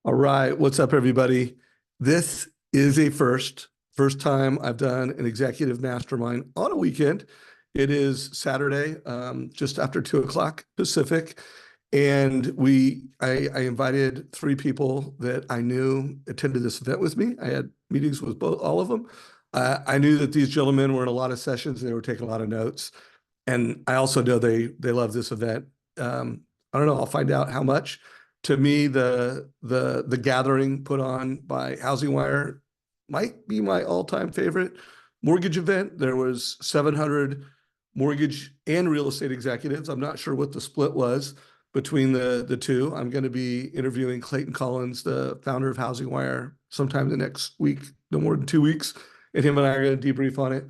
All right, what's up, everybody? This is a first time I've done an executive mastermind on a weekend. It is Saturday, just after 2 o'clock Pacific, and I invited 3 people that I knew attended this event with me. I had meetings with all of them. I knew that these gentlemen were in a lot of sessions. They were taking a lot of notes, and I also know they love this event. I don't know. I'll find out how much. To me, the gathering put on by HousingWire might be my all-time favorite mortgage event. There was 700 mortgage and real estate executives. I'm not sure what the split was between the two. I'm going to be interviewing Clayton Collins, the founder of HousingWire, sometime the next week, no more than 2 weeks, and him and I are going to debrief on it.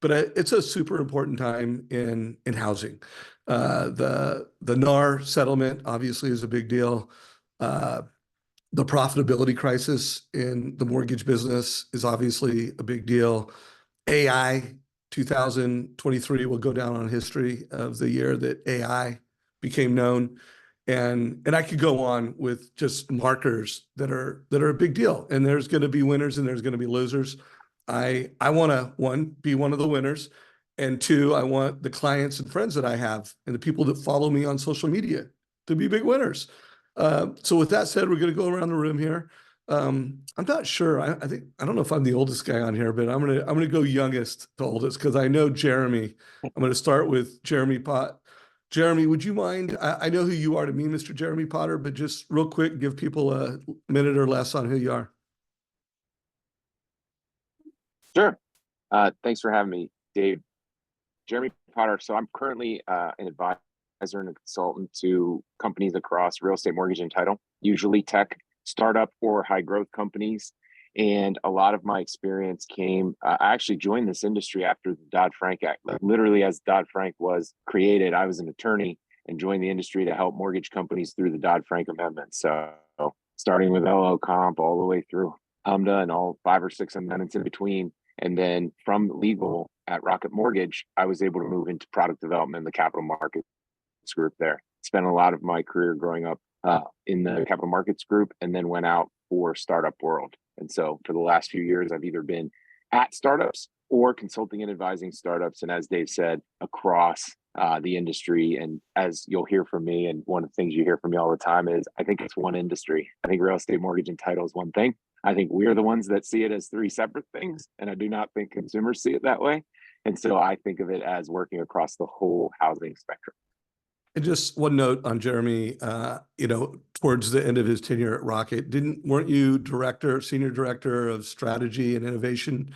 But it's a super important time in housing. The NAR settlement obviously is a big deal. The profitability crisis in the mortgage business is obviously a big deal. AI 2023 will go down on history of the year that AI became known. And I could go on with just markers that are a big deal. And there's going to be winners and there's going to be losers. I want to, one, be one of the winners. And two, I want the clients and friends that I have and the people that follow me on social media to be big winners. So with that said, we're going to go around the room here. I'm not sure. I don't know if I'm the oldest guy on here, but I'm gonna go youngest to oldest because I know Jeremy. I'm going to start with Jeremy Pot. Jeremy, would you mind? I know who you are to me, Mr. Jeremy Potter, but just real quick, give people a minute or less on who you are. Sure. Thanks for having me, Dave. Jeremy Potter. So I'm currently an advisor and a consultant to companies across real estate, mortgage, and title, usually tech, startup, or high growth companies. And a lot of my experience came, I actually joined this industry after the Dodd-Frank Act. Like literally as Dodd-Frank was created, I was an attorney and joined the industry to help mortgage companies through the Dodd-Frank amendments. So starting with LO Comp all the way through HMDA and all 5 or 6 amendments in between. And then from legal at Rocket Mortgage, I was able to move into product development in the capital markets group there. Spent a lot of my career growing up in the capital markets group and then went out for startup world. And so for the last few years, I've either been at startups or consulting and advising startups. And as Dave said, across the industry. And as you'll hear from me, and one of the things you hear from me all the time is, I think it's one industry. I think real estate, mortgage, and title is one thing. I think we're the ones that see it as 3 separate things. And I do not think consumers see it that way. And so I think of it as working across the whole housing spectrum. And just one note on Jeremy, towards the end of his tenure at Rocket, weren't you senior director of strategy and innovation?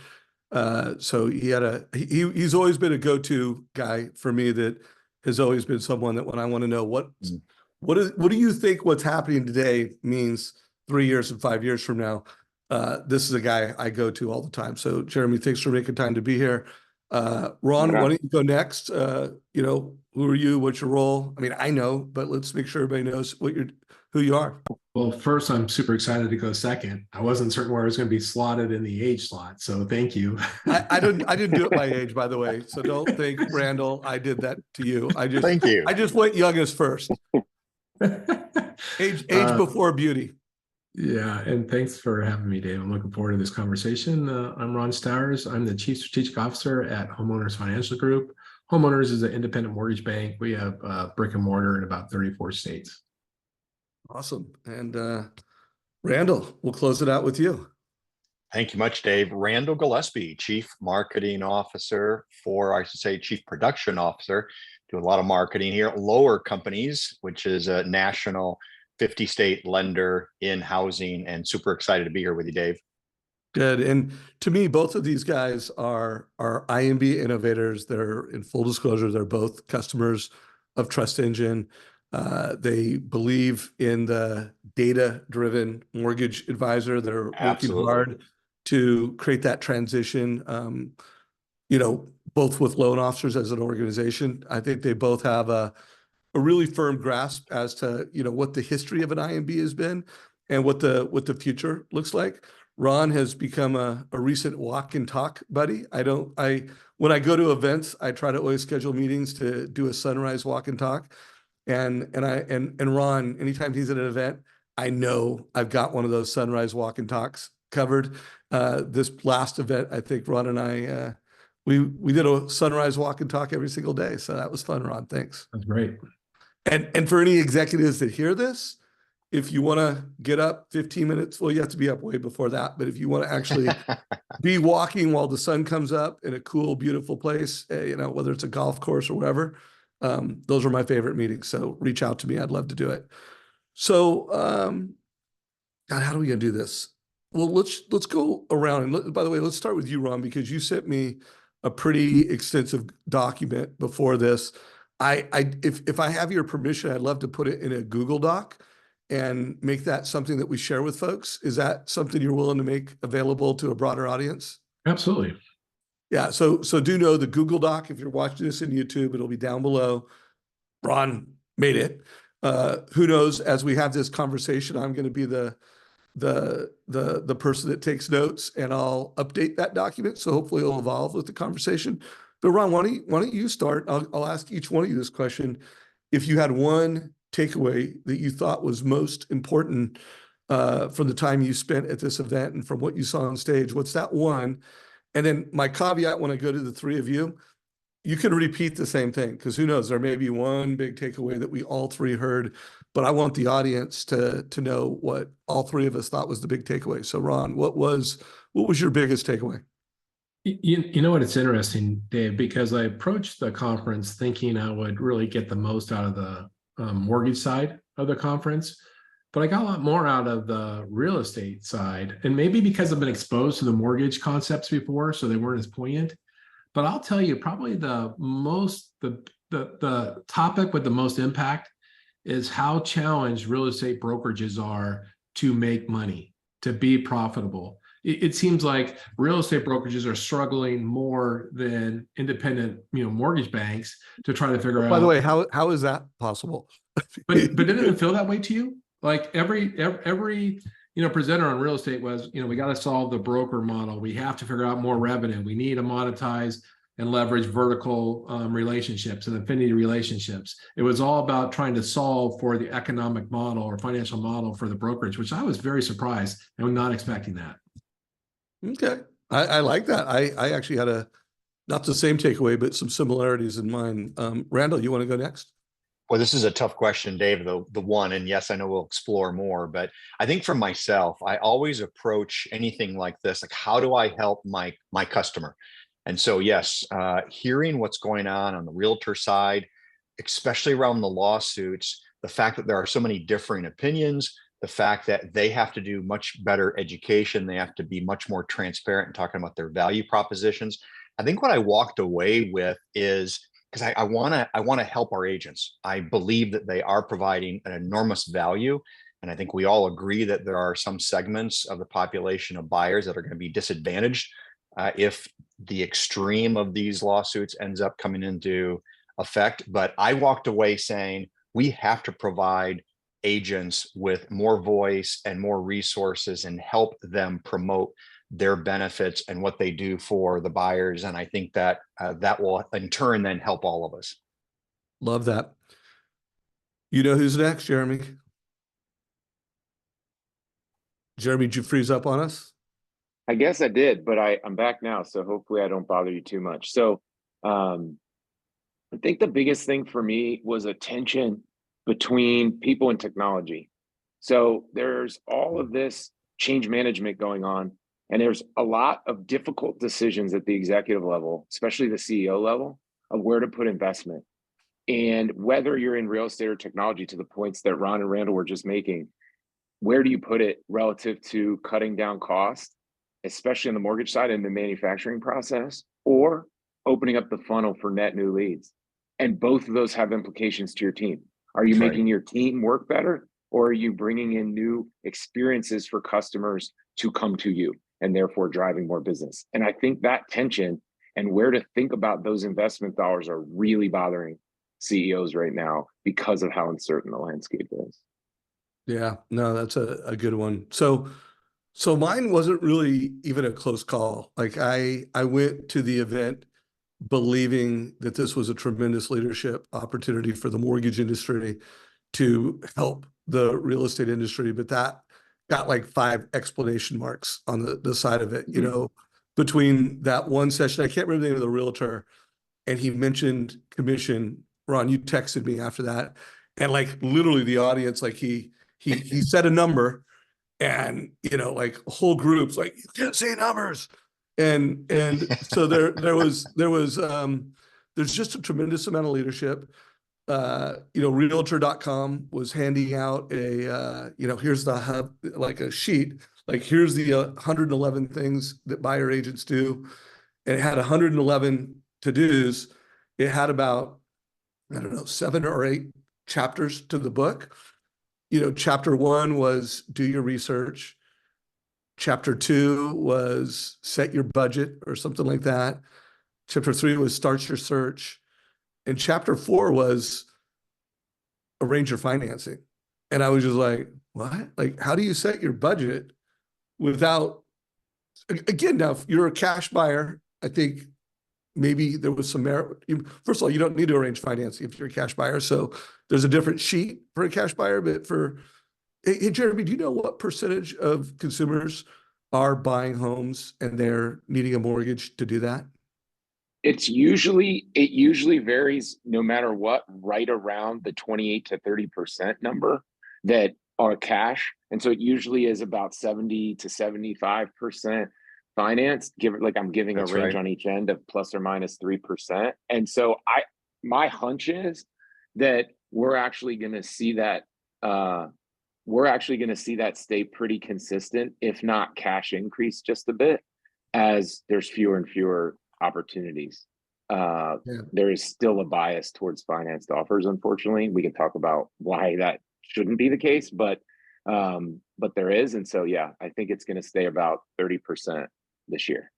So he's always been a go-to guy for me that has always been someone that when I want to know what do you think what's happening today means 3 years and 5 years from now, this is a guy I go to all the time. So Jeremy, thanks for making time to be here. Ron, why don't you go next? Who are you? What's your role? I mean, I know, but let's make sure everybody knows who you are. Well, first, I'm super excited to go second. I wasn't certain where I was going to be slotted in the age slot, so thank you. I didn't do it by age, by the way. So don't think, Randell, I did that to you. Thank you. I just went youngest first. age before beauty. Yeah, and thanks for having me, Dave. I'm looking forward to this conversation. I'm Ron Stowers. I'm the Chief Strategic Officer at Homeowners Financial Group. Homeowners is an independent mortgage bank. We have brick and mortar in about 34 states. Awesome. And Randell, we'll close it out with you. Thank you much, Dave. Randell Gillespie, Chief Marketing Officer Chief Production Officer. Doing a lot of marketing here. Lower Companies, which is a national 50-state lender in housing, and super excited to be here with you, Dave. Good. And to me, both of these guys are IMB innovators. They're, in full disclosure, they're both customers of Trust Engine. They believe in the data-driven mortgage advisor. They're working hard to create that transition, both with loan officers as an organization. I think they both have a really firm grasp as to, what the history of an IMB has been and what the future looks like. Ron has become a recent walk and talk buddy. When I go to events, I try to always schedule meetings to do a sunrise walk and talk. And Ron, anytime he's at an event, I know I've got one of those sunrise walk and talks covered. This last event, I think Ron and I, we did a sunrise walk and talk every single day. So that was fun, Ron. Thanks. That's great. And for any executives that hear this, if you want to get up 15 minutes, well, you have to be up way before that. But if you want to actually be walking while the sun comes up in a cool, beautiful place, whether it's a golf course or wherever, those are my favorite meetings. So reach out to me. I'd love to do it. So, God, how are we going to do this? Well, let's go around. And by the way, let's start with you, Ron, because you sent me a pretty extensive document before this. If I have your permission, I'd love to put it in a Google Doc and make that something that we share with folks. Is that something you're willing to make available to a broader audience? Absolutely. Yeah. So do know the Google Doc. If you're watching this in YouTube, it'll be down below. Ron made it. Who knows? As we have this conversation, I'm going to be the person that takes notes, and I'll update that document. So hopefully it'll evolve with the conversation. But Ron, why don't you start? I'll ask each one of you this question. If you had one takeaway that you thought was most important from the time you spent at this event and from what you saw on stage, what's that one? And then my caveat when I go to the three of you, you can repeat the same thing, because who knows, there may be one big takeaway that we all three heard, but I want the audience to know what all three of us thought was the big takeaway. So Ron, what was your biggest takeaway? You know what? It's interesting, Dave, because I approached the conference thinking I would really get the most out of the mortgage side of the conference, but I got a lot more out of the real estate side. And maybe because I've been exposed to the mortgage concepts before, so they weren't as poignant. But I'll tell you, probably the topic with the most impact is how challenged real estate brokerages are to make money, to be profitable. It seems like real estate brokerages are struggling more than independent, mortgage banks to try to figure out. By the way, how is that possible? But didn't it feel that way to you? Like every presenter on real estate was, we got to solve the broker model. We have to figure out more revenue. We need to monetize and leverage vertical relationships and affinity relationships. It was all about trying to solve for the economic model or financial model for the brokerage, which I was very surprised and not expecting that. Okay. I like that. I actually had not the same takeaway, but some similarities in mind. Randell, you want to go next? Well, this is a tough question, Dave, the one, and yes, I know we'll explore more, but I think for myself, I always approach anything like this, like how do I help my customer? And so, yes, hearing what's going on the realtor side, especially around the lawsuits, the fact that there are so many differing opinions, the fact that they have to do much better education, they have to be much more transparent in talking about their value propositions. I think what I walked away with is, because I want to help our agents. I believe that they are providing an enormous value. And I think we all agree that there are some segments of the population of buyers that are going to be disadvantaged if the extreme of these lawsuits ends up coming into effect. But I walked away saying we have to provide agents with more voice and more resources and help them promote their benefits and what they do for the buyers. And I think that that will in turn then help all of us. Love that. You know who's next, Jeremy? Jeremy, did you freeze up on us? I guess I did, but I'm back now. So hopefully I don't bother you too much. So I think the biggest thing for me was a tension between people and technology. So there's all of this change management going on. And there's a lot of difficult decisions at the executive level, especially the CEO level, of where to put investment. And whether you're in real estate or technology, to the points that Ron and Randell were just making, where do you put it relative to cutting down cost, especially on the mortgage side and the manufacturing process, or opening up the funnel for net new leads? And both of those have implications to your team. Are you making your team work better, or are you bringing in new experiences for customers to come to you and therefore driving more business? And I think that tension and where to think about those investment dollars are really bothering CEOs right now because of how uncertain the landscape is. Yeah, no, that's a good one. So mine wasn't really even a close call. Like I went to the event believing that this was a tremendous leadership opportunity for the mortgage industry to help the real estate industry, but that got like 5 exclamation marks on the side of it, you know, between that one session. I can't remember the name of the realtor, and he mentioned commission. Ron, you texted me after that, and like literally the audience, like he said a number, and you know, like whole groups like, you can't say numbers. And so there's just a tremendous amount of leadership. You know, realtor.com was handing out a, you know, here's the hub, like a sheet, like here's the 111 things that buyer agents do. And it had 111 to-dos. It had about, I don't know, 7 or 8 chapters to the book. You know, chapter 1 was do your research. Chapter 2 was set your budget or something like that. Chapter 3 was start your search. And chapter 4 was arrange your financing. And I was just like, what? Like, how do you set your budget without, again, now, if you're a cash buyer, I think maybe there was some merit. First of all, you don't need to arrange financing if you're a cash buyer. So there's a different sheet for a cash buyer, but hey, Jeremy, do you know what percentage of consumers are buying homes and they're needing a mortgage to do that? It usually varies no matter what, right around the 28 to 30% number that are cash. And so it usually is about 70 to 75% financed. I'm giving That's a range right. on each end of plus or minus 3%. And so my hunch is that we're actually going to see that stay pretty consistent, if not cash increase just a bit, as there's fewer and fewer opportunities. There is still a bias towards financed offers, unfortunately. We can talk about why that shouldn't be the case, but there is. And so, yeah, I think it's going to stay about 30% this year.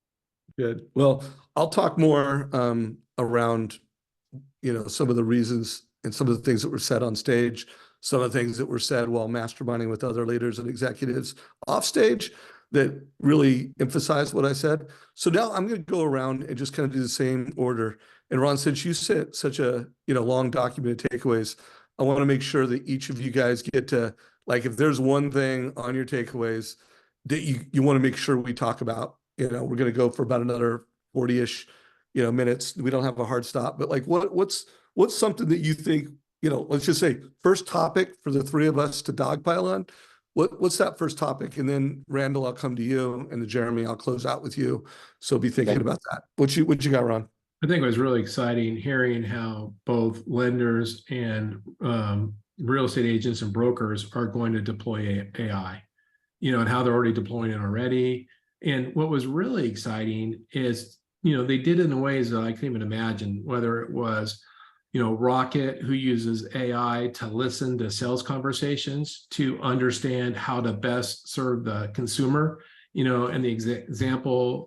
Good. Well, I'll talk more around, you know, some of the reasons and some of the things that were said on stage, some of the things that were said while masterminding with other leaders and executives off stage that really emphasized what I said. So now I'm going to go around and just kind of do the same order. And Ron, since you sent such a, you know, long document of takeaways, I want to make sure that each of you guys get to, like, if there's one thing on your takeaways that you want to make sure we talk about, you know, we're going to go for about another 40-ish, you know, minutes. We don't have a hard stop, but like, what's something that you think, you know, let's just say first topic for the 3 of us to dogpile on. What's that first topic? And then Randell, I'll come to you, and then Jeremy, I'll close out with you. So be thinking about that. What you got, Ron? I think it was really exciting hearing how both lenders and real estate agents and brokers are going to deploy AI, you know, and how they're already deploying it already. And what was really exciting is, you know, they did it in ways that I can't even imagine, whether it was, you know, Rocket, who uses AI to listen to sales conversations to understand how to best serve the consumer, you know, and the example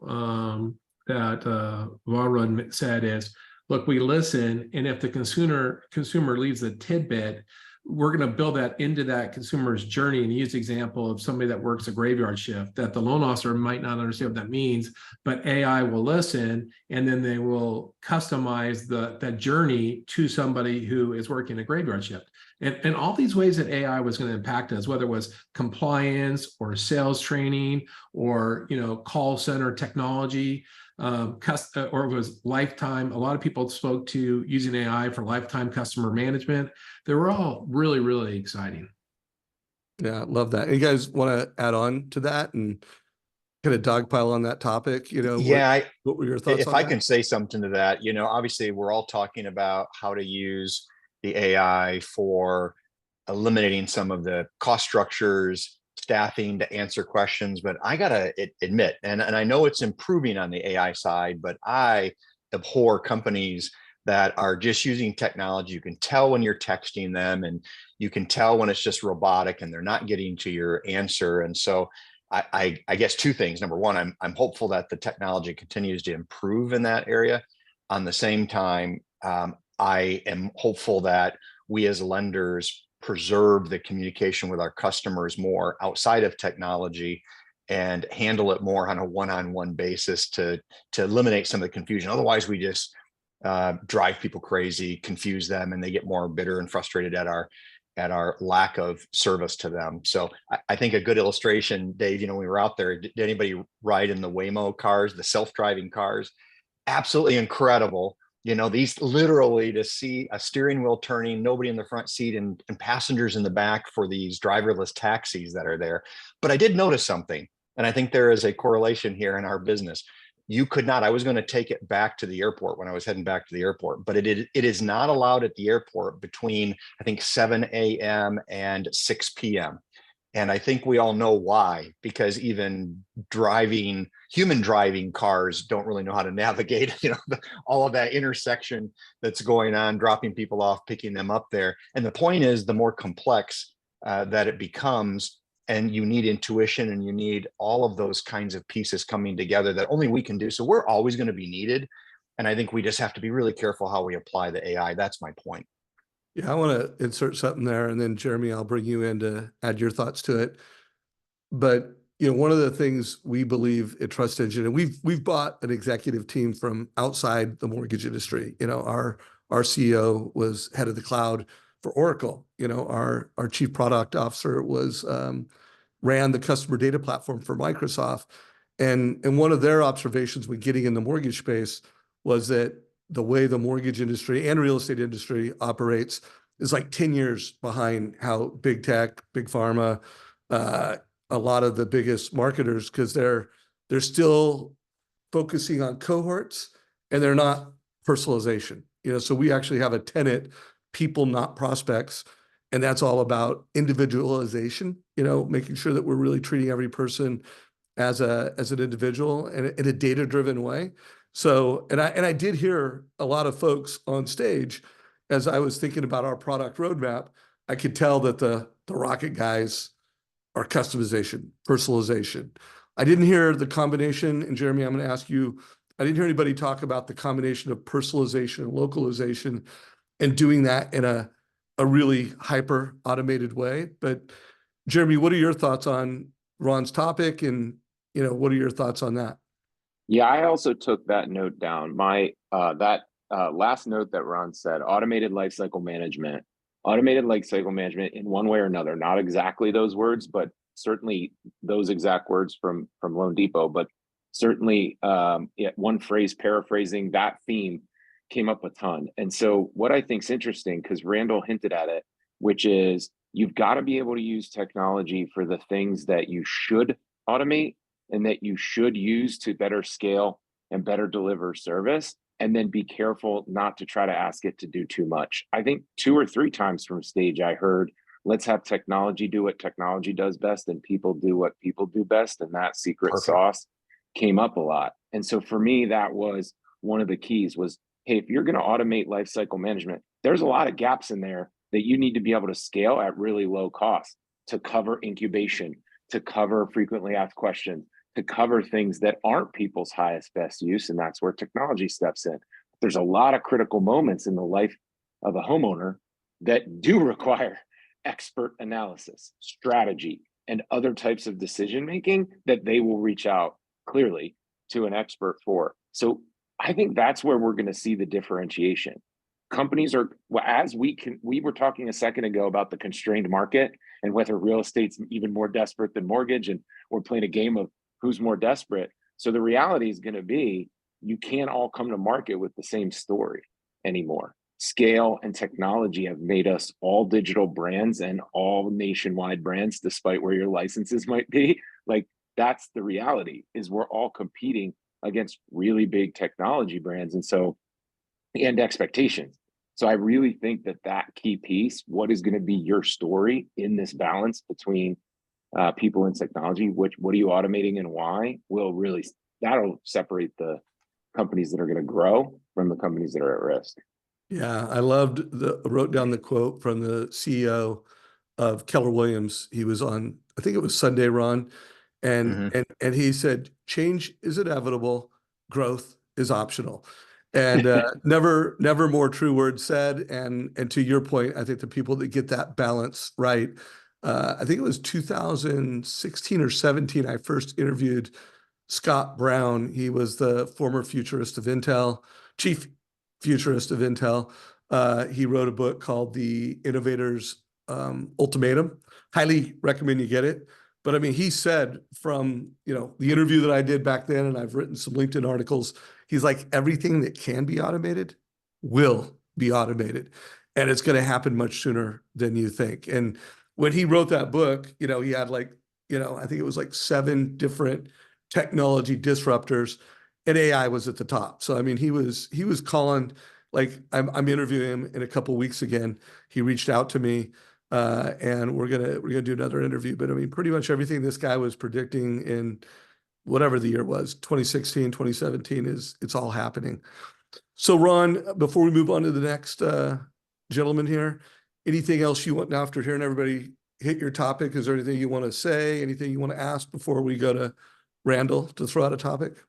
that Ron said is, look, we listen, and if the consumer leaves a tidbit, we're going to build that into that consumer's journey and use the example of somebody that works a graveyard shift that the loan officer might not understand what that means, but AI will listen, and then they will customize that journey to somebody who is working a graveyard shift. And all these ways that AI was going to impact us, whether it was compliance or sales training or, you know, call center technology, or it was lifetime. A lot of people spoke to using AI for lifetime customer management. They were all really, really exciting. Yeah, love that. You guys want to add on to that and kind of dogpile on that topic? You know, what were your thoughts if on I that? can say something to that, you know, obviously we're all talking about how to use the AI for eliminating some of the cost structures, staffing to answer questions. But I gotta admit, and I know it's improving on the AI side, but I abhor companies that are just using technology. You can tell when you're texting them, and you can tell when it's just robotic and they're not getting to your answer. And so I guess 2 things. Number one, I'm hopeful that the technology continues to improve in that area. On the same time, I am hopeful that we as lenders preserve the communication with our customers more outside of technology and handle it more on a one-on-one basis to eliminate some of the confusion. Otherwise, we just drive people crazy, confuse them, and they get more bitter and frustrated at our at our lack of service to them. So I think a good illustration, Dave, when we were out there, did anybody ride in the Waymo cars, the self-driving cars? Absolutely incredible. These literally, to see a steering wheel turning, nobody in the front seat and passengers in the back for these driverless taxis that are there. But I did notice something, and I think there is a correlation here in our business. You could not, I was going to take it back to the airport when I was heading back to the airport, but it is not allowed at the airport between, I think, 7 a.m. and 6 p.m. And I think we all know why, because even human driving cars don't really know how to navigate, all of that intersection that's going on, dropping people off, picking them up there. And the point is, the more complex that it becomes, and you need intuition and you need all of those kinds of pieces coming together that only we can do. So we're always going to be needed. And I think we just have to be really careful how we apply the AI. That's my point. Yeah, I want to insert something there, and then Jeremy, I'll bring you in to add your thoughts to it. But one of the things we believe at Trust Engine, and we've bought an executive team from outside the mortgage industry. Our CEO was head of the cloud for Oracle. Our chief product officer ran the customer data platform for Microsoft. And one of their observations when getting in the mortgage space was that the way the mortgage industry and real estate industry operates is like 10 years behind how big tech, big pharma, a lot of the biggest marketers, because they're still focusing on cohorts and they're not personalization. So we actually have a tenet, people, not prospects. And that's all about individualization, making sure that we're really treating every person as an individual and in a data-driven way. So, and I did hear a lot of folks on stage as I was thinking about our product roadmap. I could tell that the rocket guys are customization, personalization. I didn't hear the combination, and Jeremy, I'm going to ask you, I didn't hear anybody talk about the combination of personalization and localization and doing that in a really hyper automated way. But Jeremy, what are your thoughts on Ron's topic, and what are your thoughts on that? Yeah, I also took that note down. My last note that Ron said, automated lifecycle management in one way or another, not exactly those words, but certainly those exact words from Loan Depot, but certainly one phrase paraphrasing that theme came up a ton. And so what I think is interesting, because Randall hinted at it, which is you've got to be able to use technology for the things that you should automate and that you should use to better scale and better deliver service, and then be careful not to try to ask it to do too much. I think 2 or 3 times from stage, I heard, let's have technology do what technology does best and people do what people do best. And that secret sauce came up a lot. And so for me, that was one of the keys was, hey, if you're going to automate lifecycle management, there's a lot of gaps in there that you need to be able to scale at really low cost to cover incubation, to cover frequently asked questions, to cover things that aren't people's highest best use. And that's where technology steps in. There's a lot of critical moments in the life of a homeowner that do require expert analysis, strategy, and other types of decision-making that they will reach out clearly to an expert for. So I think that's where we're going to see the differentiation. Companies are, we were talking a second ago about the constrained market and whether real estate's even more desperate than mortgage, and we're playing a game of who's more desperate. So the reality is going to be, you can't all come to market with the same story anymore. Scale and technology have made us all digital brands and all nationwide brands, despite where your licenses might be. Like, that's the reality, is we're all competing against really big technology brands. And expectations. So I really think that key piece, what is going to be your story in this balance between people and technology, what are you automating and why, that'll separate the companies that are going to grow from the companies that are at risk. Yeah, I wrote down the quote from the CEO of Keller Williams. He was on, I think it was Sunday, Ron, and he said, change is inevitable, growth is optional. And never more true words said. And to your point, I think the people that get that balance right, I think it was 2016 or 17, I first interviewed Scott Brown. He was the former futurist of Intel, chief futurist of Intel. He wrote a book called The Innovator's ultimatum. Highly recommend you get it. But I mean, he said from, the interview that I did back then, and I've written some LinkedIn articles, he's like, everything that can be automated will be automated. And it's going to happen much sooner than you think. And when he wrote that book, he had like, I think it was like 7 different technology disruptors, and AI was at the top. So, I mean, he was calling, like, I'm interviewing him in a couple of weeks again. He reached out to me, and we're gonna do another interview. But I mean, pretty much everything this guy was predicting in whatever the year was, 2016, 2017, it's all happening. So Ron, before we move on to the next gentleman here, anything else you want now after hearing everybody hit your topic? Is there anything you want to say, anything you want to ask before we go to Randell to throw out a topic?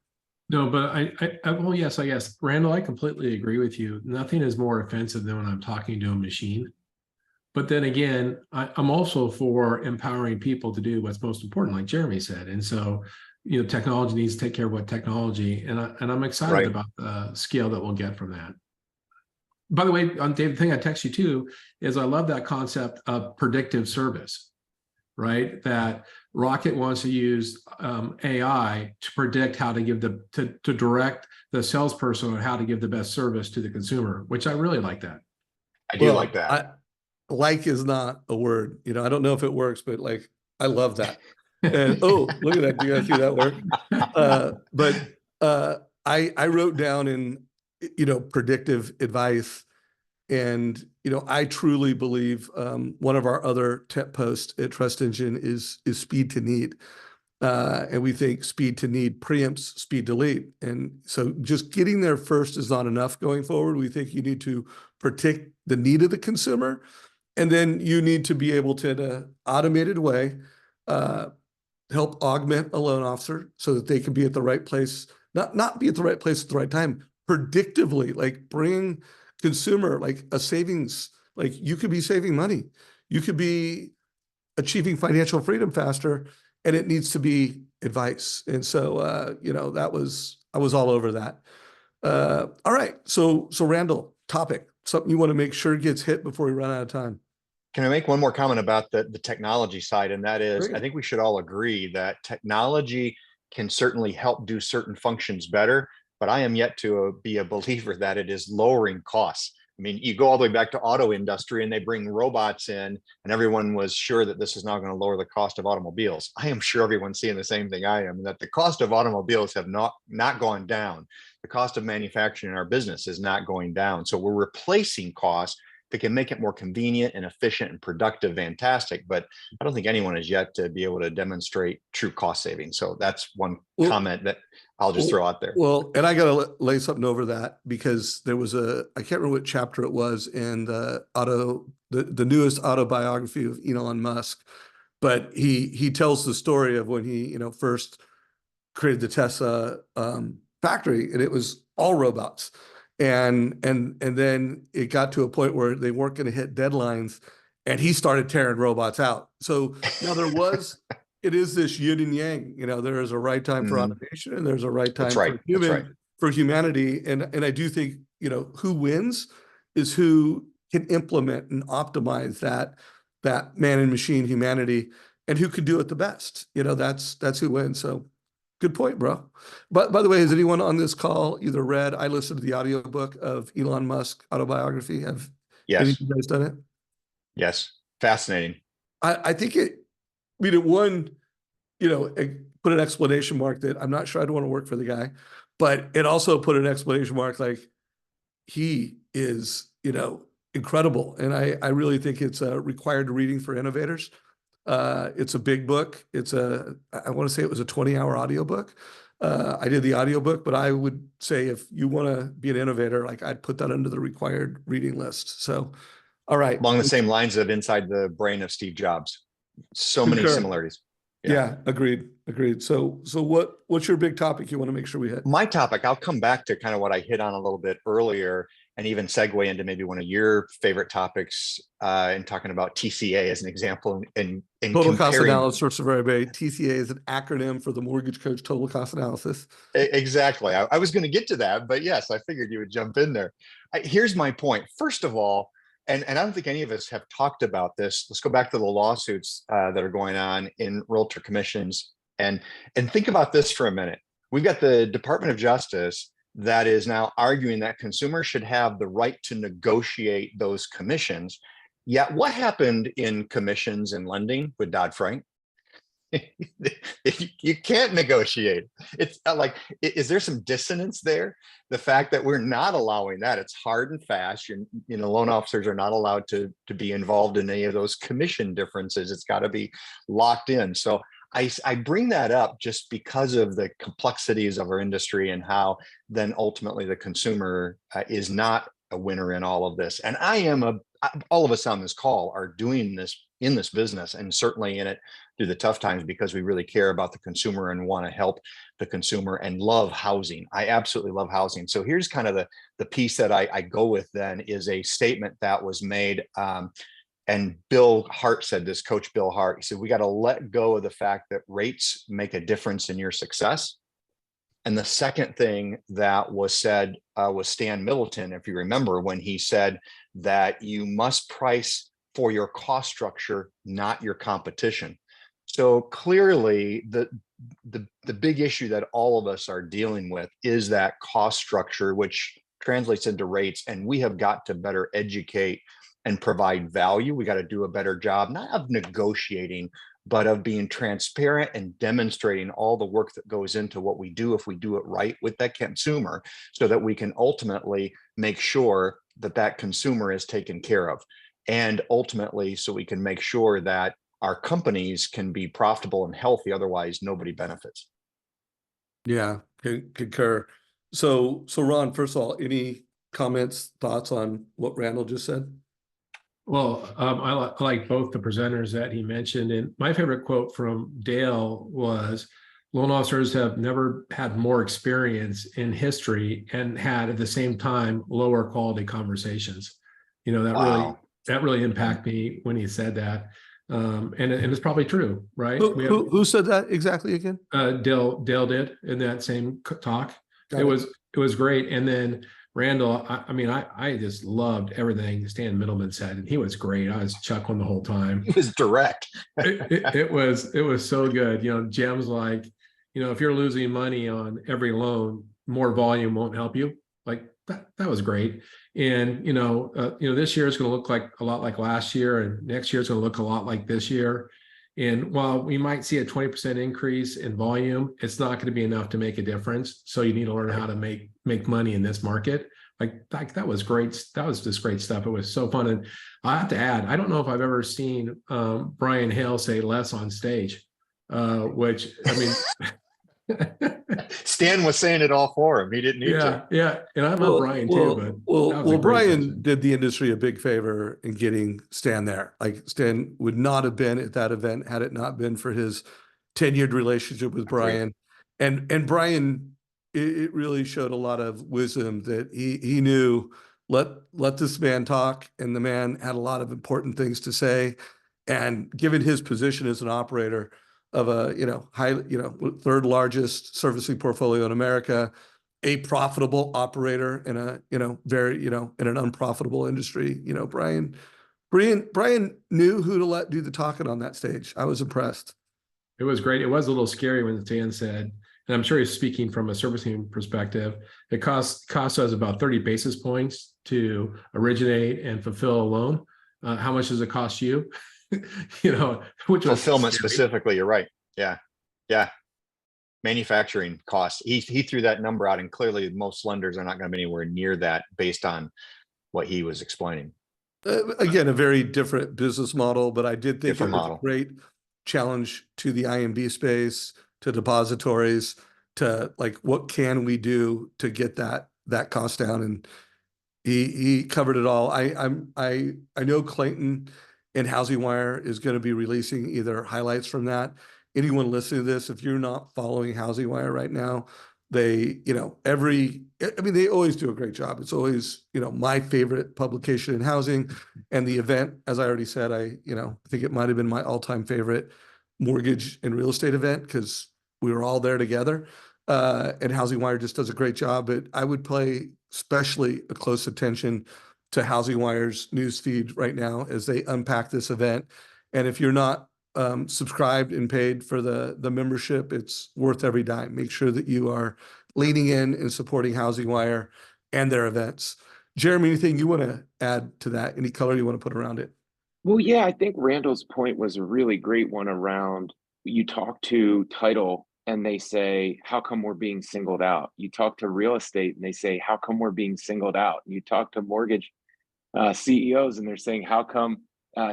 No, but well, yes, I guess, Randall, I completely agree with you. Nothing is more offensive than when I'm talking to a machine. But then again, I'm also for empowering people to do what's most important, like Jeremy said. And so, technology needs to take care of what technology, and I'm excited about the scale that we'll get from that. By the way, Dave, the thing I text you too is I love that concept of predictive service, right? That Rocket wants to use AI to predict how to give to direct the salesperson on how to give the best service to the consumer, which I really like that. I do like that. Like is not a word, I don't know if it works, but like, I love that. And oh, look at that. Do you guys see that work? But I wrote down in, predictive advice. And, I truly believe one of our other tech posts at Trust Engine is speed to need. And we think speed to need preempts speed to lead. And so just getting there first is not enough going forward. We think you need to predict the need of the consumer. And then you need to be able to, in an automated way, help augment a loan officer so that they can be at the right place, not be at the right place at the right time, predictively, like bring consumer, like a savings, like you could be saving money. You could be achieving financial freedom faster, and it needs to be advice. And so, I was all over that. All right. So Randall, topic, something you want to make sure gets hit before we run out of time. Can I make one more comment about the technology side? And that is, Great. I think we should all agree that technology can certainly help do certain functions better, but I am yet to be a believer that it is lowering costs. I mean, you go all the way back to auto industry and they bring robots in and everyone was sure that this is not going to lower the cost of automobiles. I am sure everyone's seeing the same thing I am, that the cost of automobiles have not gone down. The cost of manufacturing in our business is not going down. So we're replacing costs that can make it more convenient and efficient and productive, fantastic. But I don't think anyone has yet to be able to demonstrate true cost savings. So that's one comment that I'll just throw out there. Well, and I got to lay something over that because there was I can't remember what chapter it was in the newest autobiography of Elon Musk, but he tells the story of when he, first created the Tesla factory, and it was all robots. And then it got to a point where they weren't going to hit deadlines, and he started tearing robots out. So now it is this yin and yang. There is a right time for automation, and there's a right time for humanity. And I do think who wins is who can implement and optimize that man and machine humanity, and who could do it the best. That's who wins. So. Good point, bro. But by the way, has anyone on this call either read? I listened to the audiobook of Elon Musk autobiography. Have any of you guys done it? Yes, fascinating. I think it put an exclamation mark that I'm not sure I'd want to work for the guy, but it also put an exclamation mark like he is, incredible. And I really think it's a required reading for innovators. It's a big book. I want to say it was a 20-hour audiobook. I did the audiobook, but I would say if you want to be an innovator, like I'd put that under the required reading list. So, all right. Along the same lines of Inside the Brain of Steve Jobs. So many similarities. Yeah, agreed. So what's your big topic you want to make sure we hit? My topic, I'll come back to kind of what I hit on a little bit earlier and even segue into maybe one of your favorite topics in talking about TCA as an example. And Total cost analysis survey. TCA is an acronym for the MortgageCoach total cost analysis. Exactly. I was going to get to that, but yes, I figured you would jump in there. Here's my point. First of all, and I don't think any of us have talked about this. Let's go back to the lawsuits that are going on in realtor commissions, and think about this for a minute. We've got the Department of Justice that is now arguing that consumers should have the right to negotiate those commissions. Yet what happened in commissions and lending with Dodd-Frank? You can't negotiate. It's like, is there some dissonance there? The fact that we're not allowing that, it's hard and fast. Loan officers are not allowed to be involved in any of those commission differences. It's got to be locked in. So I bring that up just because of the complexities of our industry and how then ultimately the consumer is not a winner in all of this. And all of us on this call are doing this in this business, and certainly in it through the tough times, because we really care about the consumer and want to help the consumer and love housing. I absolutely love housing. So here's kind of the piece that I go with then is a statement that was made. And Bill Hart said this, Coach Bill Hart, he said, we got to let go of the fact that rates make a difference in your success. And the second thing that was said was Stan Middleton, if you remember, when he said that you must price for your cost structure, not your competition. So clearly the big issue that all of us are dealing with is that cost structure, which translates into rates. And we have got to better educate and provide value. We got to do a better job, not of negotiating, but of being transparent and demonstrating all the work that goes into what we do if we do it right with that consumer, so that we can ultimately make sure that that consumer is taken care of. And ultimately, so we can make sure that our companies can be profitable and healthy. Otherwise, nobody benefits. Yeah, concur. So Ron, first of all, any comments, thoughts on what Randell just said? Well, I like both the presenters that he mentioned. And my favorite quote from Dale was, loan officers have never had more experience in history and had at the same time lower quality conversations. Wow. That really impacted me when he said that. And it's probably true, right? Who said that exactly again? Dale did in that same talk. It was great. And then Randell, I just loved everything Stan Middleman said, and he was great. I was chuckling the whole time. He was direct. it was so good. Gems like, if you're losing money on every loan, more volume won't help you. Like that was great. And this year is going to look like a lot like last year, and next year is going to look a lot like this year. And while we might see a 20% increase in volume, it's not going to be enough to make a difference. So you need to learn how to make money in this market. Like that was great. That was just great stuff. It was so fun. And I have to add, I don't know if I've ever seen Brian Hale say less on stage, which I mean. Stan was saying it all for him. He didn't need to. Yeah. And I love Brian too, but Brian did the industry a big favor in getting Stan there. Like Stan would not have been at that event had it not been for his tenured relationship with Brian. And Brian, it really showed a lot of wisdom that he knew, let this man talk, and the man had a lot of important things to say. And given his position as an operator of a third largest servicing portfolio in America, a profitable operator in a very in an unprofitable industry, Brian knew who to let do the talking on that stage. I was impressed. It was great. It was a little scary when Stan said, and I'm sure he's speaking from a servicing perspective, it costs us about 30 basis points to originate and fulfill a loan. How much does it cost you? Which fulfillment specifically, you're right. Yeah. Manufacturing costs. He threw that number out, and clearly most lenders are not going to be anywhere near that based on what he was explaining. Again, a very different business model, but I did think it was a great challenge to the IMB space, to depositories, to like, what can we do to get that cost down? And he covered it all. I know Clayton and HousingWire is going to be releasing either highlights from that. Anyone listening to this, if you're not following HousingWire right now, they always do a great job. It's always, my favorite publication in housing. And the event, as I already said, I think it might have been my all-time favorite mortgage and real estate event, because we were all there together. And HousingWire just does a great job. But I would pay especially a close attention to HousingWire's newsfeed right now as they unpack this event. And if you're not subscribed and paid for the membership, it's worth every dime. Make sure that you are leaning in and supporting HousingWire and their events. Jeremy, anything you want to add to that? Any color you want to put around it? Well, yeah, I think Randall's point was a really great one around you talk to title and they say, how come we're being singled out? You talk to real estate and they say, how come we're being singled out? You talk to mortgage CEOs and they're saying, how come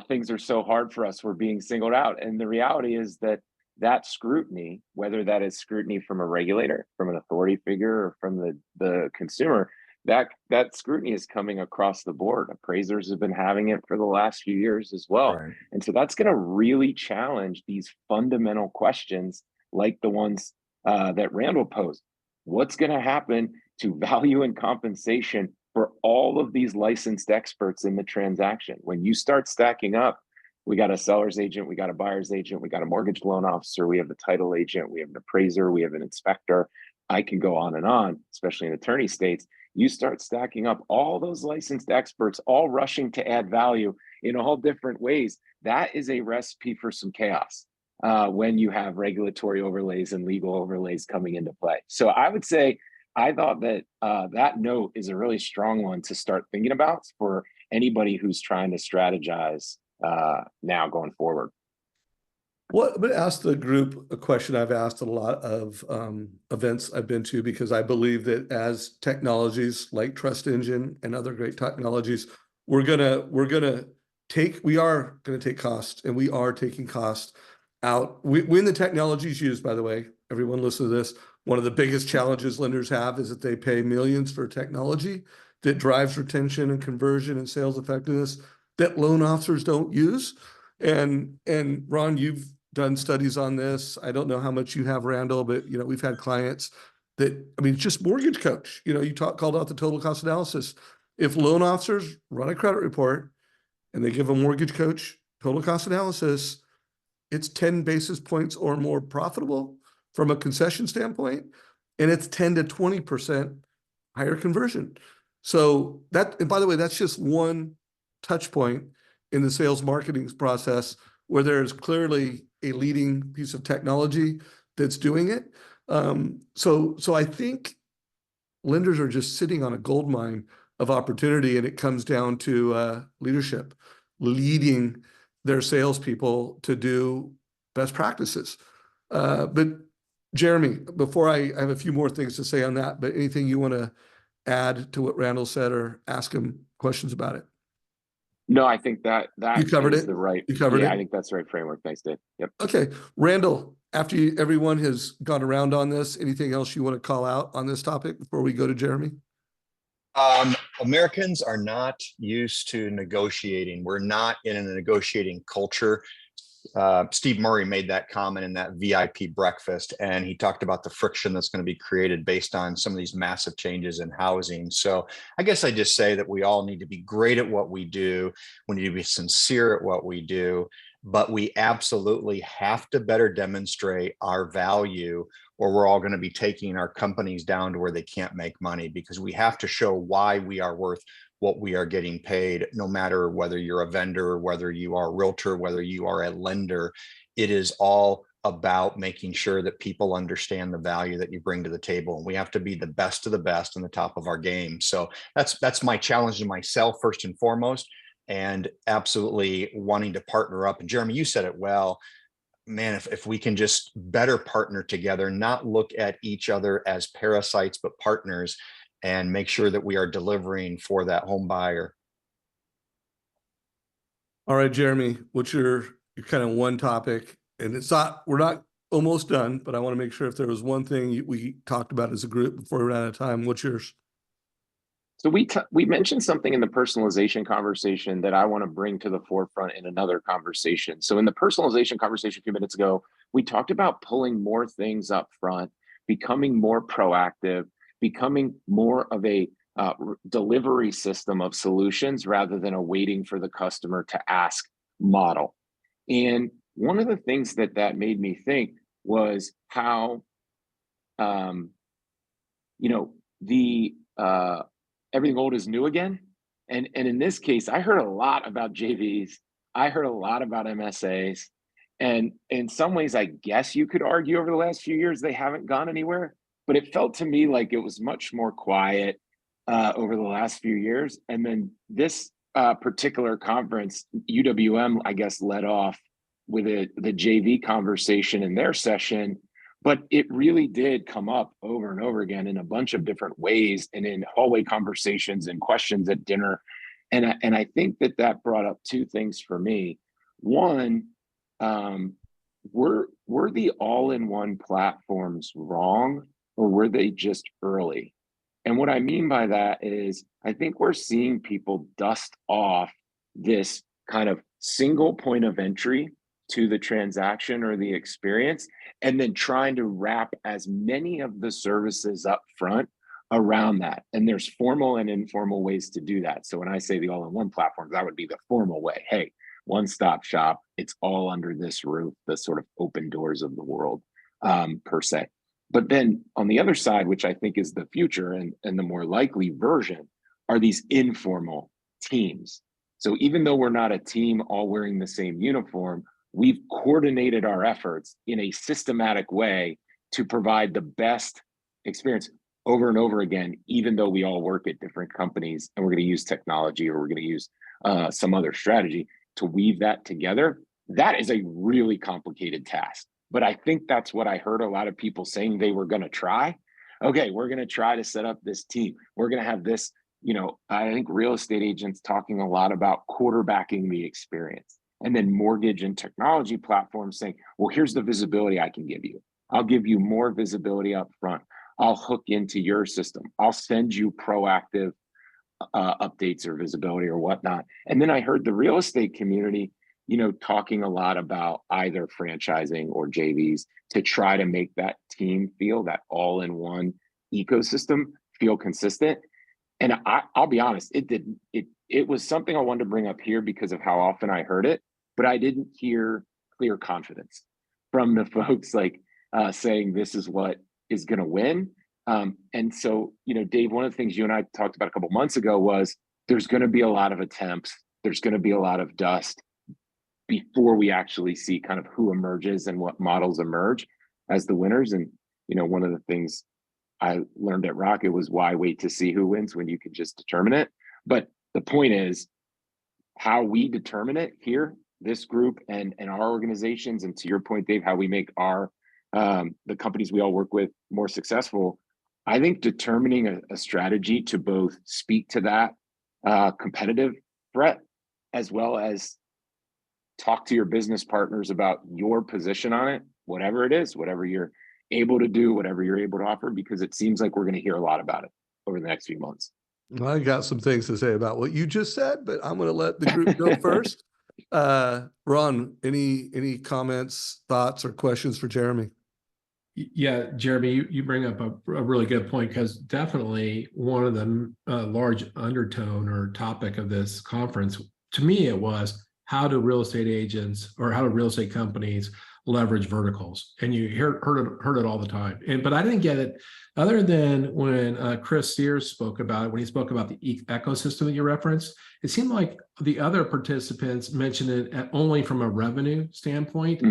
things are so hard for us? We're being singled out. And the reality is that that scrutiny, whether that is scrutiny from a regulator, from an authority figure, or from the consumer, that scrutiny is coming across the board. Appraisers have been having it for the last few years as well. Right. And so that's going to really challenge these fundamental questions like the ones that Randall posed. What's going to happen to value and compensation for all of these licensed experts in the transaction? When you start stacking up, we got a seller's agent, we got a buyer's agent, we got a mortgage loan officer, we have the title agent, we have an appraiser, we have an inspector. I can go on, especially in attorney states. You start stacking up all those licensed experts, all rushing to add value in all different ways. That is a recipe for some chaos when you have regulatory overlays and legal overlays coming into play. So I would say, I thought that that note is a really strong one to start thinking about for anybody who's trying to strategize now going forward. Well, I'm going to ask the group a question I've asked at a lot of events I've been to, because I believe that as technologies like Trust Engine and other great technologies, we are going to take cost, and we are taking cost out. When the technology is used, by the way, everyone listen to this, one of the biggest challenges lenders have is that they pay millions for technology that drives retention and conversion and sales effectiveness that loan officers don't use. And Ron, you've done studies on this. I don't know how much you have, Randall, but we've had clients that, just MortgageCoach, you called out the total cost analysis. If loan officers run a credit report and they give a MortgageCoach total cost analysis, it's 10 basis points or more profitable from a concession standpoint, and it's 10 to 20% higher conversion. So and by the way, that's just one touch point in the sales marketing process where there's clearly a leading piece of technology that's doing it. So I think lenders are just sitting on a gold mine of opportunity, and it comes down to leadership, leading their salespeople to do best practices. But Jeremy, before I have a few more things to say on that, but anything you want to add to what Randall said or ask him questions about it? No, I think that You covered is it. the right. You covered it. I think that's the right framework. Thanks, Dave. Yep. Okay, Randall, after everyone has gone around on this, anything else you want to call out on this topic before we go to Jeremy? Americans are not used to negotiating. We're not in a negotiating culture. Steve Murray made that comment in that VIP breakfast, and he talked about the friction that's going to be created based on some of these massive changes in housing. So I guess I just say that we all need to be great at what we do. We need to be sincere at what we do, but we absolutely have to better demonstrate our value, or we're all going to be taking our companies down to where they can't make money, because we have to show why we are worth what we are getting paid, no matter whether you're a vendor, whether you are a realtor, whether you are a lender. It is all about making sure that people understand the value that you bring to the table. And we have to be the best of the best and the top of our game. So that's my challenge to myself, first and foremost, and absolutely wanting to partner up. And Jeremy, you said it well, man, if we can just better partner together, not look at each other as parasites, but partners, and make sure that we are delivering for that home buyer. All right, Jeremy, what's your kind of one topic? And we're not almost done, but I want to make sure if there was one thing we talked about as a group before we ran out of time, what's yours? So we mentioned something in the personalization conversation that I want to bring to the forefront in another conversation. So in the personalization conversation a few minutes ago, we talked about pulling more things up front, becoming more proactive, becoming more of a delivery system of solutions rather than a waiting for the customer to ask model. And one of the things that made me think was how, everything old is new again. And in this case, I heard a lot about JVs. I heard a lot about MSAs. And in some ways, I guess you could argue over the last few years, they haven't gone anywhere. But it felt to me like it was much more quiet over the last few years. And then this particular conference, UWM, I guess, led off with the JV conversation in their session. But it really did come up over and over again in a bunch of different ways, and in hallway conversations and questions at dinner. And I think that brought up two things for me. One, were the all-in-one platforms wrong, or were they just early? And what I mean by that is, I think we're seeing people dust off this kind of single point of entry to the transaction or the experience, and then trying to wrap as many of the services up front around that. And there's formal and informal ways to do that. So when I say the all-in-one platforms, that would be the formal way. Hey, one-stop shop, it's all under this roof, the sort of open doors of the world, per se. But then on the other side, which I think is the future and the more likely version, are these informal teams. So even though we're not a team all wearing the same uniform, we've coordinated our efforts in a systematic way to provide the best experience over and over again, even though we all work at different companies, and we're going to use technology, or we're going to use some other strategy to weave that together. That is a really complicated task. But I think that's what I heard a lot of people saying they were going to try. Okay, we're going to try to set up this team. We're going to have this, I think real estate agents talking a lot about quarterbacking the experience. And then mortgage and technology platforms saying, well, here's the visibility I can give you. I'll give you more visibility up front. I'll hook into your system. I'll send you proactive updates or visibility or whatnot. And then I heard the real estate community, talking a lot about either franchising or JVs to try to make that team feel, that all-in-one ecosystem feel consistent. And I'll be honest, it was something I wanted to bring up here because of how often I heard it, but I didn't hear clear confidence from the folks saying this is what is going to win. And so, Dave, one of the things you and I talked about a couple months ago was there's going to be a lot of attempts. There's going to be a lot of dust before we actually see kind of who emerges and what models emerge as the winners. And, one of the things I learned at Rocket was why wait to see who wins when you can just determine it. But the point is how we determine it here, this group and our organizations. And to your point, Dave, how we make our the companies we all work with more successful. I think determining a strategy to both speak to that competitive threat, as well as talk to your business partners about your position on it, whatever it is, whatever you're able to do, whatever you're able to offer, because it seems like we're going to hear a lot about it over the next few months. Well, I got some things to say about what you just said, but I'm going to let the group go first. Ron, any comments, thoughts, or questions for Jeremy? Yeah, Jeremy, you bring up a really good point, because definitely one of the large undertone or topic of this conference, to me, it was how do real estate agents or how do real estate companies leverage verticals? And you heard it all the time. But I didn't get it other than when Chris Sears spoke about it, when he spoke about the ecosystem that you referenced. It seemed like the other participants mentioned it only from a revenue standpoint.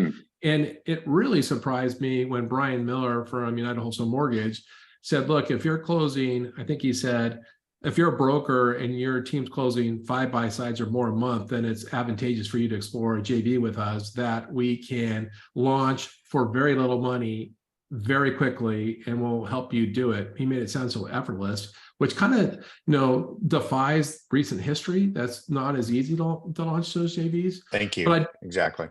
And it really surprised me when Brian Miller from United Wholesale Mortgage said, look, if you're closing, I think he said, if you're a broker and your team's closing 5 buy-sides or more a month, then it's advantageous for you to explore a JV with us that we can launch for very little money very quickly, and we'll help you do it. He made it sound so effortless, which kind of, defies recent history. That's not as easy to launch those JVs. Thank you. Exactly.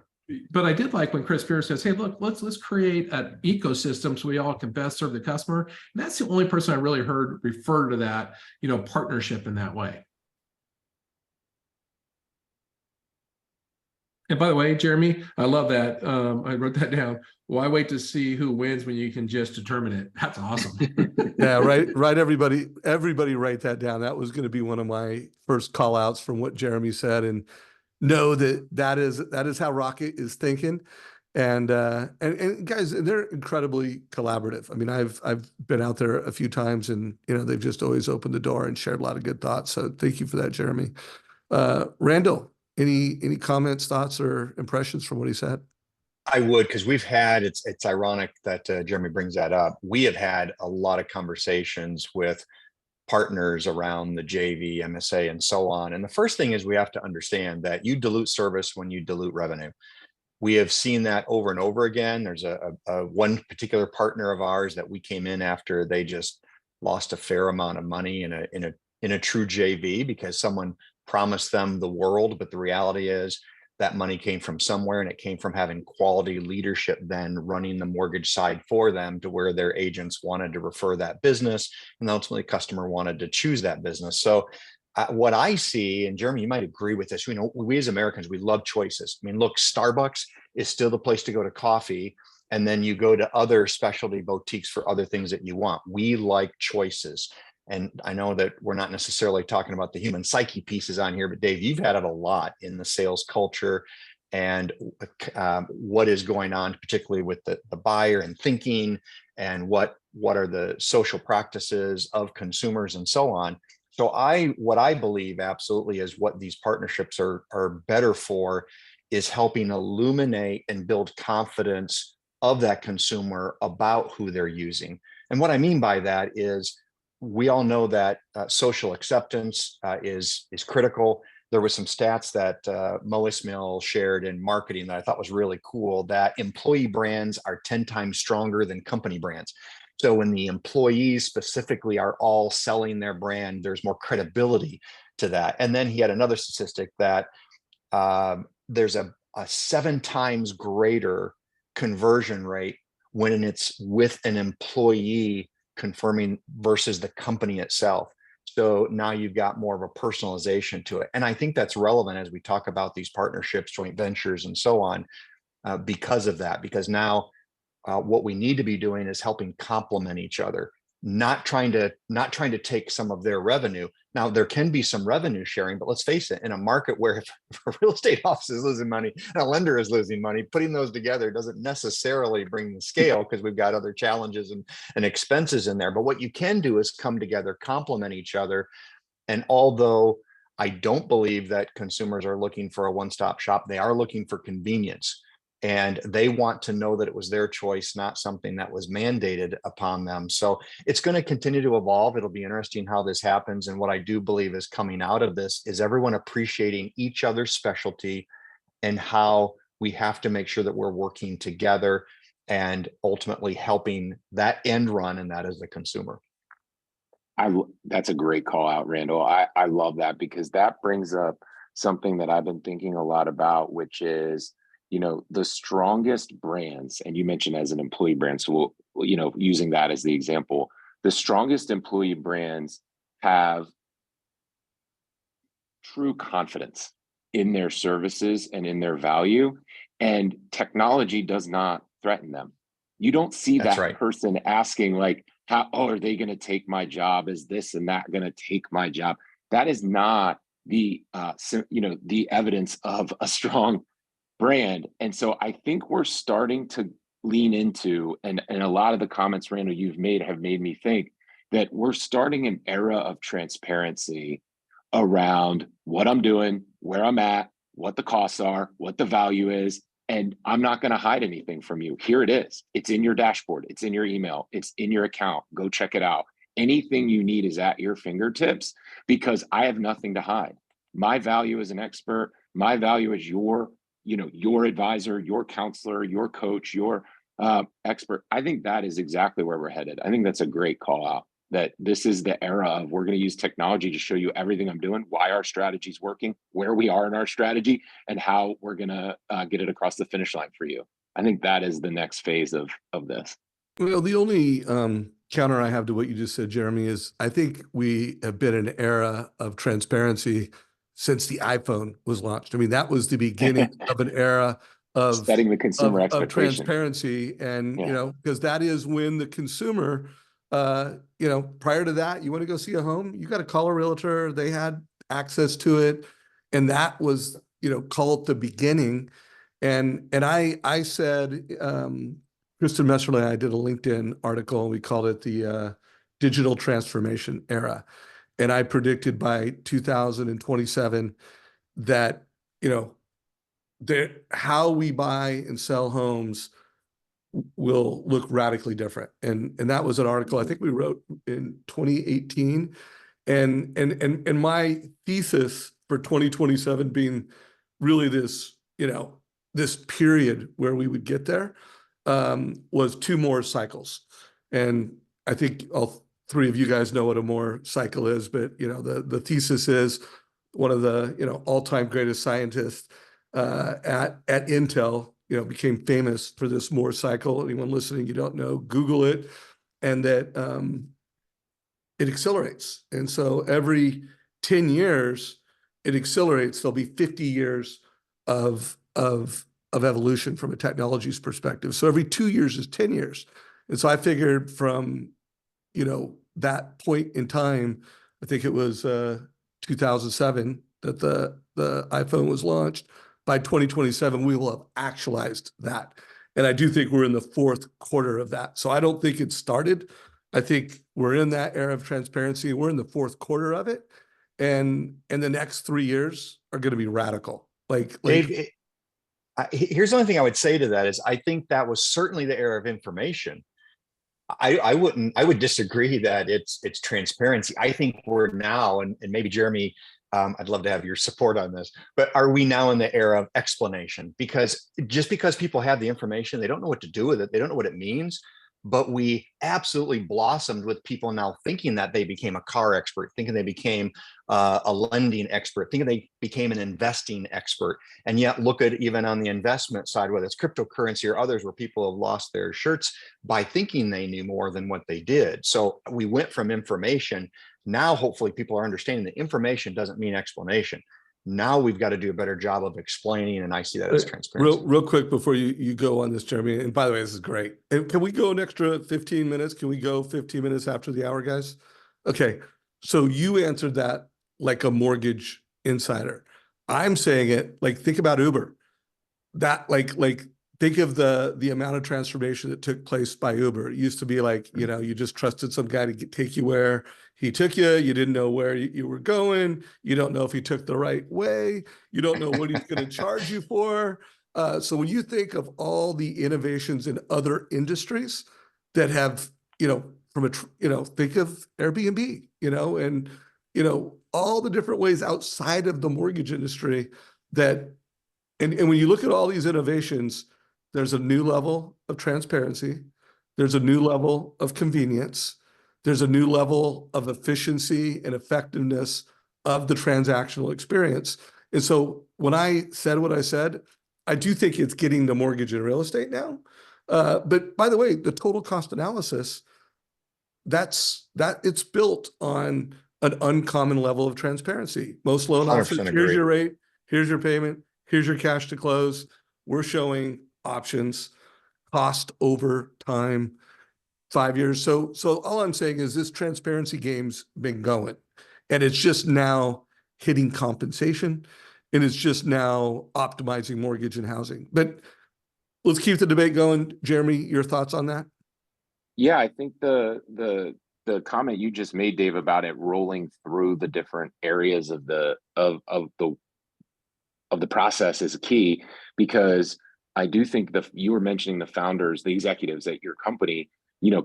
But I did like when Chris Pierce says, hey, look, let's create an ecosystem so we all can best serve the customer. And that's the only person I really heard refer to that, partnership in that way. And by the way, Jeremy, I love that. I wrote that down. Why wait to see who wins when you can just determine it? That's awesome. Yeah, right. Everybody write that down. That was going to be one of my first call outs from what Jeremy said. And know that is how Rocket is thinking. And guys, they're incredibly collaborative. I mean, I've been out there a few times, and they've just always opened the door and shared a lot of good thoughts. So thank you for that, Jeremy. Randell, any comments, thoughts, or impressions from what he said? I would, because we've had, it's ironic that Jeremy brings that up. We have had a lot of conversations with partners around the JV, MSA, and so on. And the first thing is we have to understand that you dilute service when you dilute revenue. We have seen that over and over again. There's a one particular partner of ours that we came in after they just lost a fair amount of money in a true JV because someone promised them the world, but the reality is that money came from somewhere, and it came from having quality leadership then running the mortgage side for them, to where their agents wanted to refer that business, and ultimately the customer wanted to choose that business. So what I see, and Jeremy, you might agree with this, we as Americans, we love choices. I mean, look, Starbucks is still the place to go to coffee, and then you go to other specialty boutiques for other things that you want. We like choices. And I know that we're not necessarily talking about the human psyche pieces on here, but Dave, you've had it a lot in the sales culture and what is going on, particularly with the buyer and thinking, and what are the social practices of consumers and so on. So what I believe absolutely is what these partnerships are better for is helping illuminate and build confidence of that consumer about who they're using. And what I mean by that is, we all know that social acceptance is critical. There was some stats that Mo Ismail shared in marketing that I thought was really cool, that employee brands are 10 times stronger than company brands. So when the employees specifically are all selling their brand, there's more credibility to that. And then he had another statistic that there's a 7 times greater conversion rate when it's with an employee confirming versus the company itself. So now you've got more of a personalization to it. And I think that's relevant as we talk about these partnerships, joint ventures, and so on, because of that, because now what we need to be doing is helping complement each other, not trying to take some of their revenue. Now, there can be some revenue sharing, but let's face it, in a market where if a real estate office is losing money and a lender is losing money, putting those together doesn't necessarily bring the scale, because we've got other challenges and expenses in there. But what you can do is come together, complement each other. And although I don't believe that consumers are looking for a one-stop shop, they are looking for convenience. And they want to know that it was their choice, not something that was mandated upon them. So it's going to continue to evolve. It'll be interesting how this happens. And what I do believe is coming out of this is everyone appreciating each other's specialty, and how we have to make sure that we're working together and ultimately helping that end run, and that is the consumer. That's a great call out, Randall. I love that, because that brings up something that I've been thinking a lot about, which is, the strongest brands, and you mentioned as an employee brand, so we'll, using that as the example, the strongest employee brands have true confidence in their services and in their value, and technology does not threaten them. You don't see that right. person asking like, are they going to take my job? Is this and that going to take my job? That is not the the evidence of a strong brand. And so I think we're starting to lean into, and a lot of the comments, Randall, you've made have made me think that we're starting an era of transparency around what I'm doing, where I'm at, what the costs are, what the value is. And I'm not going to hide anything from you. Here it is. It's in your dashboard. It's in your email. It's in your account. Go check it out. Anything you need is at your fingertips, because I have nothing to hide. My value as an expert, my value as your advisor, your counselor, your coach, your expert. I think that is exactly where we're headed. I think that's a great call out, that this is the era of, we're going to use technology to show you everything I'm doing, why our strategy is working, where we are in our strategy, and how we're going to get it across the finish line for you. I think that is the next phase of this. Well, the only counter I have to what you just said, Jeremy, is I think we have been in an era of transparency since the iPhone was launched. I mean, that was the beginning of an era of setting the consumer expectation, transparency. And, because that is when the consumer, prior to that, you want to go see a home, you got to call a realtor. They had access to it. And that was, call it the beginning. And I said, Kristen Messerly and I did a LinkedIn article, and we called it the digital transformation era. And I predicted by 2027 that, how we buy and sell homes will look radically different. And that was an article I think we wrote in 2018. And my thesis for 2027 being really this, this period where we would get there, was 2 more cycles. And I think all 3 of you guys know what a more cycle is, but the thesis is one of the all-time greatest scientists at Intel became famous for this Moore cycle. Anyone listening, you don't know, Google it, and that it accelerates. And so every 10 years, it accelerates. There'll be 50 years of evolution from a technology's perspective. So every 2 years is 10 years. And so I figured from, that point in time, I think it was 2007 that the iPhone was launched. By 2027, we will have actualized that. And I do think we're in the 4th quarter of that. So I don't think it started. I think we're in that era of transparency. We're in the 4th quarter of it. And the next 3 years are going to be radical. Dave, here's the only thing I would say to that is I think that was certainly the era of information. I would disagree that it's transparency. I think we're now, and maybe Jeremy, I'd love to have your support on this, but are we now in the era of explanation? Because just because people have the information, they don't know what to do with it. They don't know what it means. But we absolutely blossomed with people now thinking that they became a car expert, thinking they became a lending expert, thinking they became an investing expert. And yet look at even on the investment side, whether it's cryptocurrency or others, where people have lost their shirts by thinking they knew more than what they did. So we went from information. Now, hopefully people are understanding that information doesn't mean explanation. Now we've got to do a better job of explaining, and I see that as transparency. Real quick before you go on this, Jeremy, and by the way, this is great. And can we go an extra 15 minutes? Can we go 15 minutes after the hour, guys? Okay, so you answered that like a mortgage insider. I'm saying it like, think about Uber. That like think of the amount of transformation that took place by Uber. It used to be like, you just trusted some guy to take you where he took you. You didn't know where you were going. You don't know if he took the right way. You don't know what he's going to charge you for. So when you think of all the innovations in other industries that have, think of Airbnb, and, all the different ways outside of the mortgage industry that, and when you look at all these innovations, there's a new level of transparency. There's a new level of convenience. There's a new level of efficiency and effectiveness of the transactional experience. And so when I said what I said, I do think it's getting to mortgage and real estate now. But by the way, the total cost analysis, it's built on an uncommon level of transparency. Most loan officers, here's your rate, here's your payment, here's your cash to close. We're showing options, cost over time, 5 years. So all I'm saying is this transparency game's been going, and it's just now hitting compensation, and it's just now optimizing mortgage and housing. But let's keep the debate going. Jeremy, your thoughts on that? Yeah, I think the comment you just made, Dave, about it rolling through the different areas of the process is key, because I do think you were mentioning the founders, the executives at your company,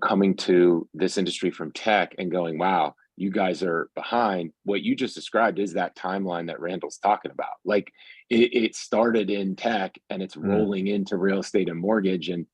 coming to this industry from tech and going, wow, you guys are behind. What you just described is that timeline that Randall's talking about. Like it started in tech and it's rolling into real estate and mortgage, and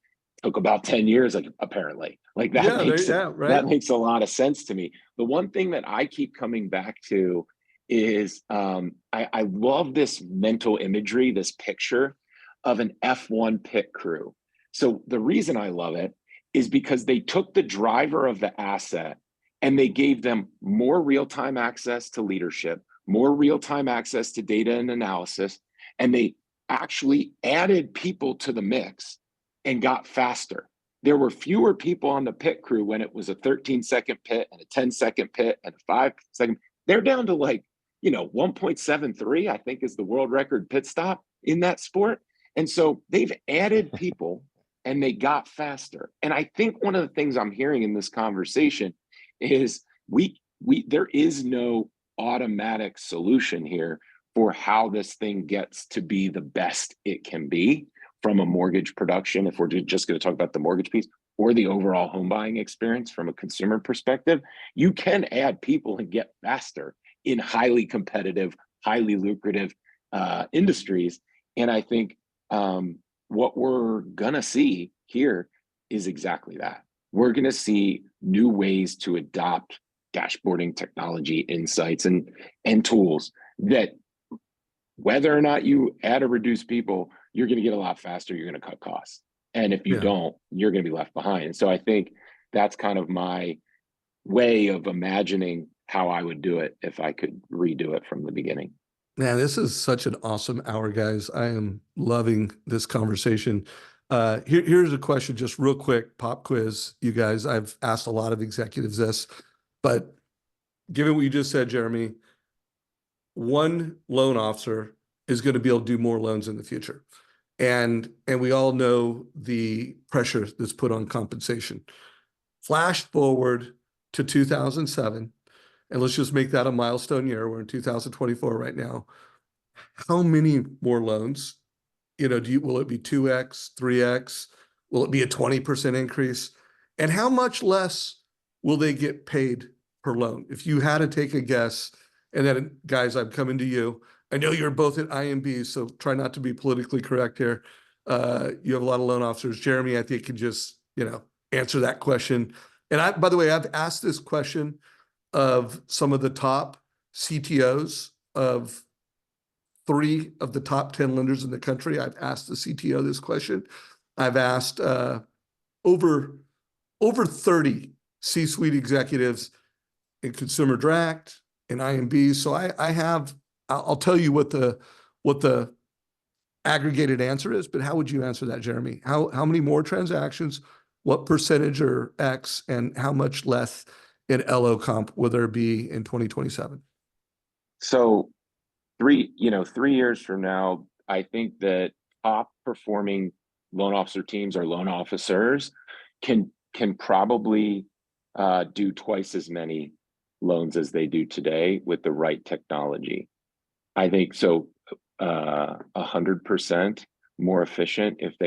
took about 10 years, apparently. Like that makes a lot of sense to me. The one thing that I keep coming back to is I love this mental imagery, this picture of an F1 pit crew. So the reason I love it is because they took the driver of the asset and they gave them more real-time access to leadership, more real-time access to data and analysis, and they actually added people to the mix and got faster. There were fewer people on the pit crew when it was a 13-second pit and a 10-second pit and a 5-second. They're down to 1.73, I think is the world record pit stop in that sport. And so they've added people and they got faster. And I think one of the things I'm hearing in this conversation is there is no automatic solution here for how this thing gets to be the best it can be from a mortgage production, if we're just going to talk about the mortgage piece, or the overall home buying experience from a consumer perspective. You can add people and get faster in highly competitive, highly lucrative industries. And I think what we're going to see here is exactly that. We're going to see new ways to adopt dashboarding technology, insights, and tools that, whether or not you add or reduce people, you're going to get a lot faster. You're going to cut costs. And if you don't, you're going to be left behind. And so I think that's kind of my way of imagining how I would do it if I could redo it from the beginning. Man, this is such an awesome hour, guys. I am loving this conversation. Here's a question, just real quick, pop quiz, you guys. I've asked a lot of executives this, but given what you just said, Jeremy, one loan officer is going to be able to do more loans in the future. And we all know the pressure that's put on compensation. Flash forward to 2007, and let's just make that a milestone year. We're in 2024 right now. How many more loans? Will it be 2x, 3x? Will it be a 20% increase? And how much less will they get paid per loan? If you had to take a guess, and then guys, I'm coming to you. I know you're both at IMB, so try not to be politically correct here. You have a lot of loan officers. Jeremy, I think, can just, answer that question. And by the way, I've asked this question of some of the top CTOs of 3 of the top 10 lenders in the country. I've asked the CTO this question. I've asked over 30 C-suite executives in consumer direct and IMB. So I'll tell you what the aggregated answer is, but how would you answer that, Jeremy? How many more transactions, what percentage or X, and how much less in LO comp will there be in 2027? So 3 years from now, I think that top performing loan officer teams or loan officers can probably do twice as many loans as they do today with the right technology. I think so 100% more efficient if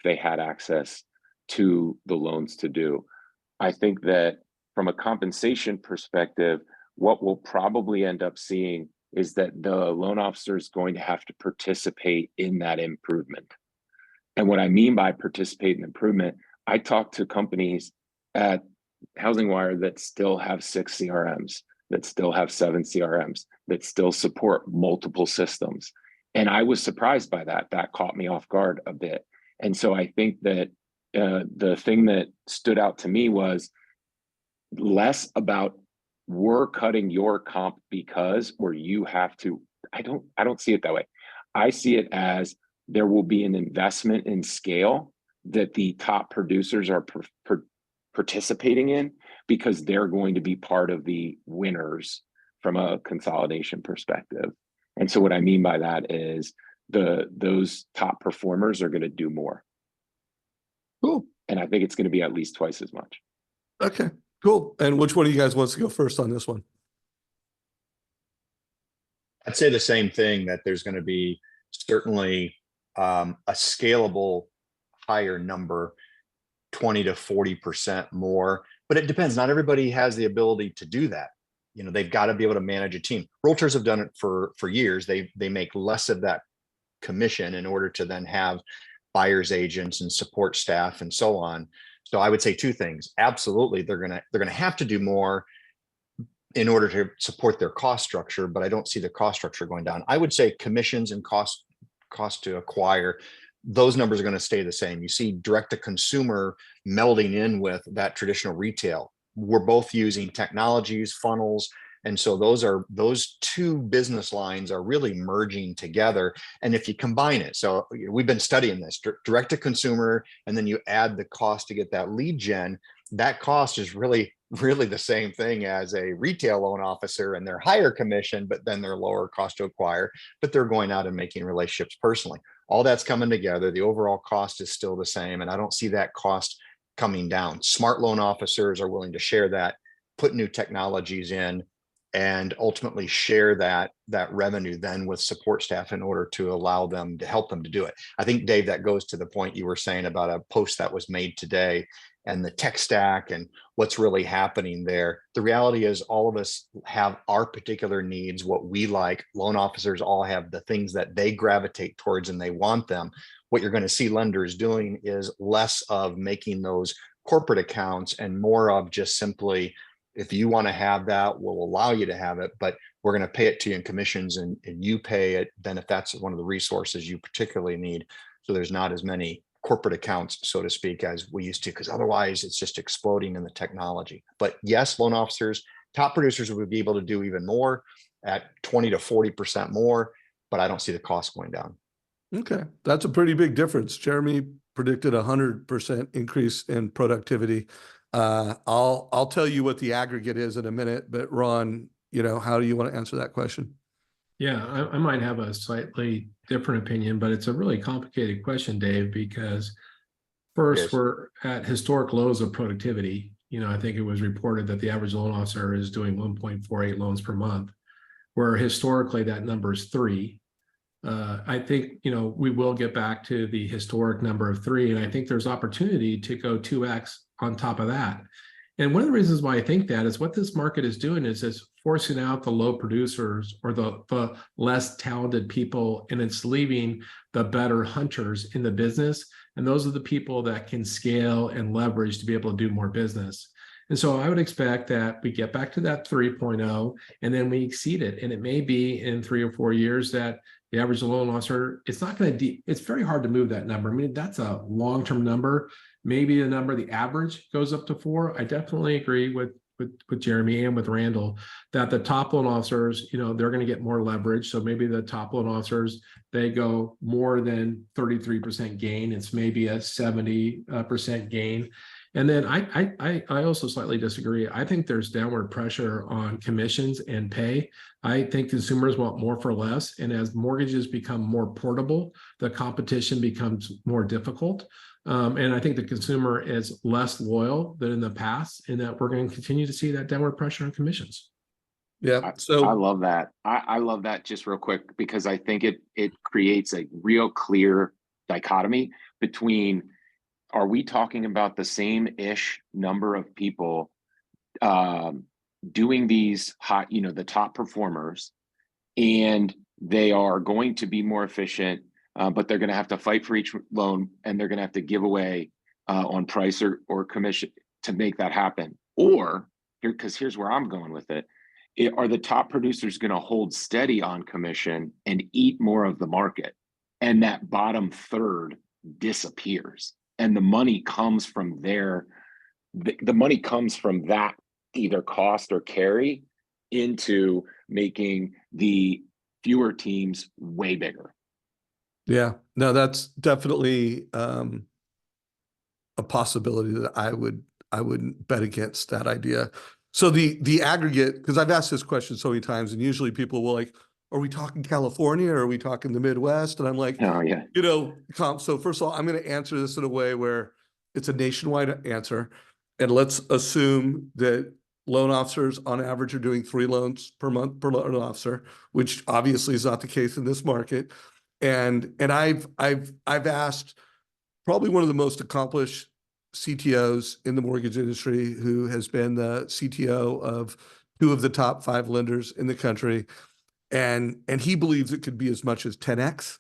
they had access to the loans to do. I think that from a compensation perspective, what we'll probably end up seeing is that the loan officer is going to have to participate in that improvement. And what I mean by participate in improvement, I talk to companies at HousingWire that still have 6 CRMs, that still have 7 CRMs, that still support multiple systems. And I was surprised by that. That caught me off guard a bit. And so I think that the thing that stood out to me was less about we're cutting your comp because, or you have to. I don't see it that way. I see it as there will be an investment in scale that the top producers are participating in because they're going to be part of the winners from a consolidation perspective. And so what I mean by that is those top performers are going to do more. Cool. And I think it's going to be at least twice as much. Okay, cool. And which one of you guys wants to go first on this one? I'd say the same thing, that there's going to be certainly a scalable higher number, 20 to 40% more, but it depends. Not everybody has the ability to do that. They've got to be able to manage a team. Realtors have done it for years. They make less of that commission in order to then have buyer's agents and support staff and so on. So I would say 2 things. Absolutely, they're gonna have to do more in order to support their cost structure, but I don't see the cost structure going down. I would say commissions and cost to acquire, those numbers are going to stay the same. You see direct to consumer melding in with that traditional retail. We're both using technologies, funnels. And so those 2 business lines are really merging together. And if you combine it, so we've been studying this direct to consumer, and then you add the cost to get that lead gen, that cost is really the same thing as a retail loan officer, and they're higher commission, but then they're lower cost to acquire, but they're going out and making relationships personally. All that's coming together. The overall cost is still the same, and I don't see that cost coming down. Smart loan officers are willing to share that, put new technologies in, and ultimately share that revenue then with support staff in order to allow them to help them to do it. I think, Dave, that goes to the point you were saying about a post that was made today and the tech stack and what's really happening there. The reality is all of us have our particular needs, what we like. Loan officers all have the things that they gravitate towards and they want them. What you're going to see lenders doing is less of making those corporate accounts and more of just simply, if you want to have that, we'll allow you to have it, but we're going to pay it to you in commissions, and you pay it then if that's one of the resources you particularly need. So there's not as many corporate accounts, so to speak, as we used to, because otherwise it's just exploding in the technology. But yes, loan officers, top producers would be able to do even more at 20 to 40% more, but I don't see the cost going down. Okay, that's a pretty big difference. Jeremy predicted 100% increase in productivity. I'll tell you what the aggregate is in a minute, but Ron, how do you want to answer that question? Yeah, I might have a slightly different opinion, but it's a really complicated question, Dave, because first, Yes. we're at historic lows of productivity. I think it was reported that the average loan officer is doing 1.48 loans per month, where historically that number is 3. I think, we will get back to the historic number of 3, and I think there's opportunity to go 2x on top of that. And one of the reasons why I think that is what this market is doing is it's forcing out the low producers or the less talented people, and it's leaving the better hunters in the business. And those are the people that can scale and leverage to be able to do more business. And so I would expect that we get back to that 3.0 and then we exceed it. And it may be in 3 or 4 years that the average loan officer, it's not going to, it's very hard to move that number. I mean, that's a long-term number. Maybe the average goes up to 4. I definitely agree with Jeremy and with Randall that the top loan officers, they're going to get more leverage. So maybe the top loan officers, they go more than 33% gain. It's maybe a 70% gain. And then I also slightly disagree. I think there's downward pressure on commissions and pay. I think consumers want more for less. And as mortgages become more portable, the competition becomes more difficult. And I think the consumer is less loyal than in the past, and that we're going to continue to see that downward pressure on commissions. Yeah. I love that. I love that, just real quick, because I think it creates a real clear dichotomy between, are we talking about the same-ish number of people doing these hot, the top performers, and they are going to be more efficient, but they're going to have to fight for each loan, and they're going to have to give away on price or commission to make that happen? Or, because here's where I'm going with it, are the top producers going to hold steady on commission and eat more of the market, and that bottom third disappears, and the money comes from there? The money comes from that either cost or carry into making the fewer teams way bigger. Yeah, no, that's definitely a possibility that I wouldn't bet against that idea. So the aggregate, because I've asked this question so many times, and usually people will are we talking California or are we talking the Midwest? And I'm like, Oh yeah. So first of all, I'm going to answer this in a way where it's a nationwide answer. And let's assume that loan officers on average are doing 3 loans per month per loan officer, which obviously is not the case in this market. And I've asked probably one of the most accomplished CTOs in the mortgage industry, who has been the CTO of 2 of the top 5 lenders in the country. And he believes it could be as much as 10x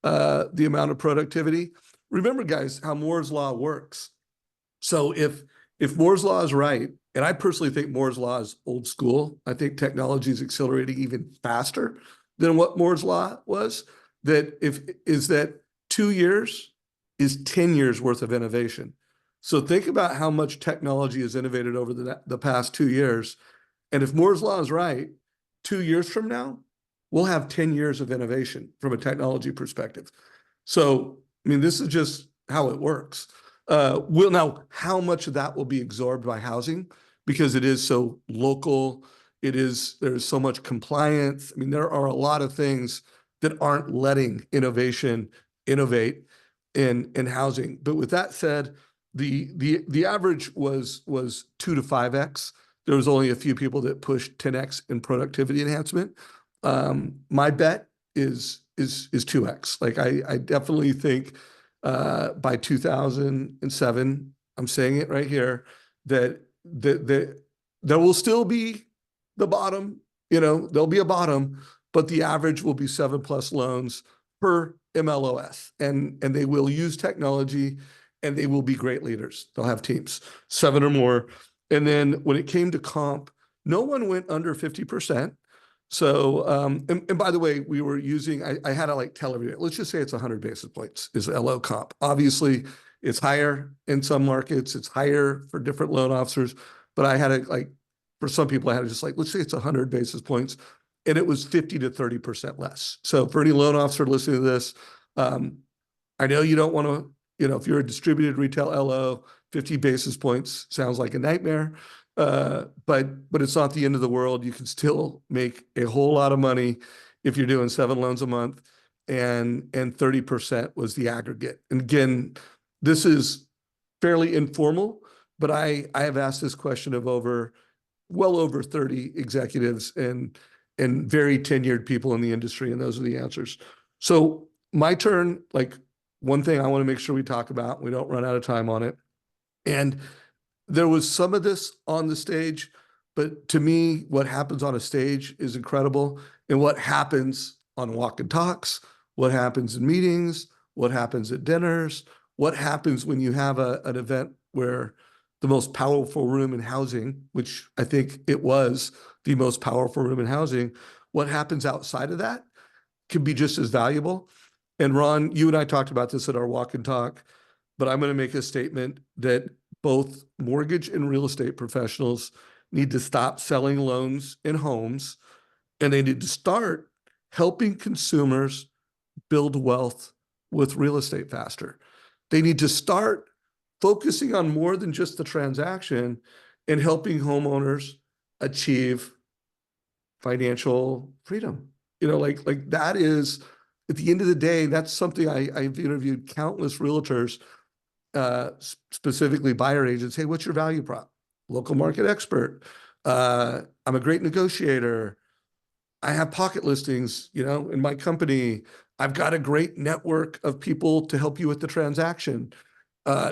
the amount of productivity. Remember, guys, how Moore's Law works. So if Moore's Law is right, and I personally think Moore's Law is old school, I think technology is accelerating even faster than what Moore's Law was. That 2 years is 10 years worth of innovation. So think about how much technology is innovated over the past 2 years. And if Moore's Law is right, 2 years from now, we'll have 10 years of innovation from a technology perspective. So, I mean, this is just how it works. Now, how much of that will be absorbed by housing, because it is so local, there's so much compliance. I mean, there are a lot of things that aren't letting innovation innovate in housing. But with that said, the average was 2 to 5x. There was only a few people that pushed 10x in productivity enhancement. My bet is 2x. Like I definitely think by 2007, I'm saying it right here, that there will still be the bottom, there'll be a bottom, but the average will be 7+ loans per MLOS, and they will use technology, and they will be great leaders. They'll have teams, 7 or more. And then when it came to comp, no one went under 50%. So, and by the way, we were using, I had to like tell everybody, let's just say it's 100 basis points is LO comp. Obviously, it's higher in some markets, it's higher for different loan officers, but I had to like, for some people, I had to just like, let's say it's 100 basis points, and it was 50 to 30% less. So for any loan officer listening to this, I know you don't want to, if you're a distributed retail LO, 50 basis points sounds like a nightmare. But it's not the end of the world. You can still make a whole lot of money if you're doing 7 loans a month, and 30% was the aggregate. And again, this is fairly informal, but I have asked this question of well over 30 executives and very tenured people in the industry, and those are the answers. So my turn, like one thing I want to make sure we talk about, we don't run out of time on it. And there was some of this on the stage, but to me, what happens on a stage is incredible. And what happens on walk and talks, what happens in meetings, what happens at dinners, what happens when you have an event where the most powerful room in housing, which I think it was the most powerful room in housing, what happens outside of that can be just as valuable. And Ron, you and I talked about this at our walk and talk, but I'm going to make a statement that both mortgage and real estate professionals need to stop selling loans and homes, and they need to start helping consumers build wealth with real estate faster. They need to start focusing on more than just the transaction and helping homeowners achieve financial freedom. Like that is, at the end of the day, that's something I've interviewed countless realtors, specifically buyer agents. Hey, what's your value prop? Local market expert. I'm a great negotiator. I have pocket listings, in my company. I've got a great network of people to help you with the transaction.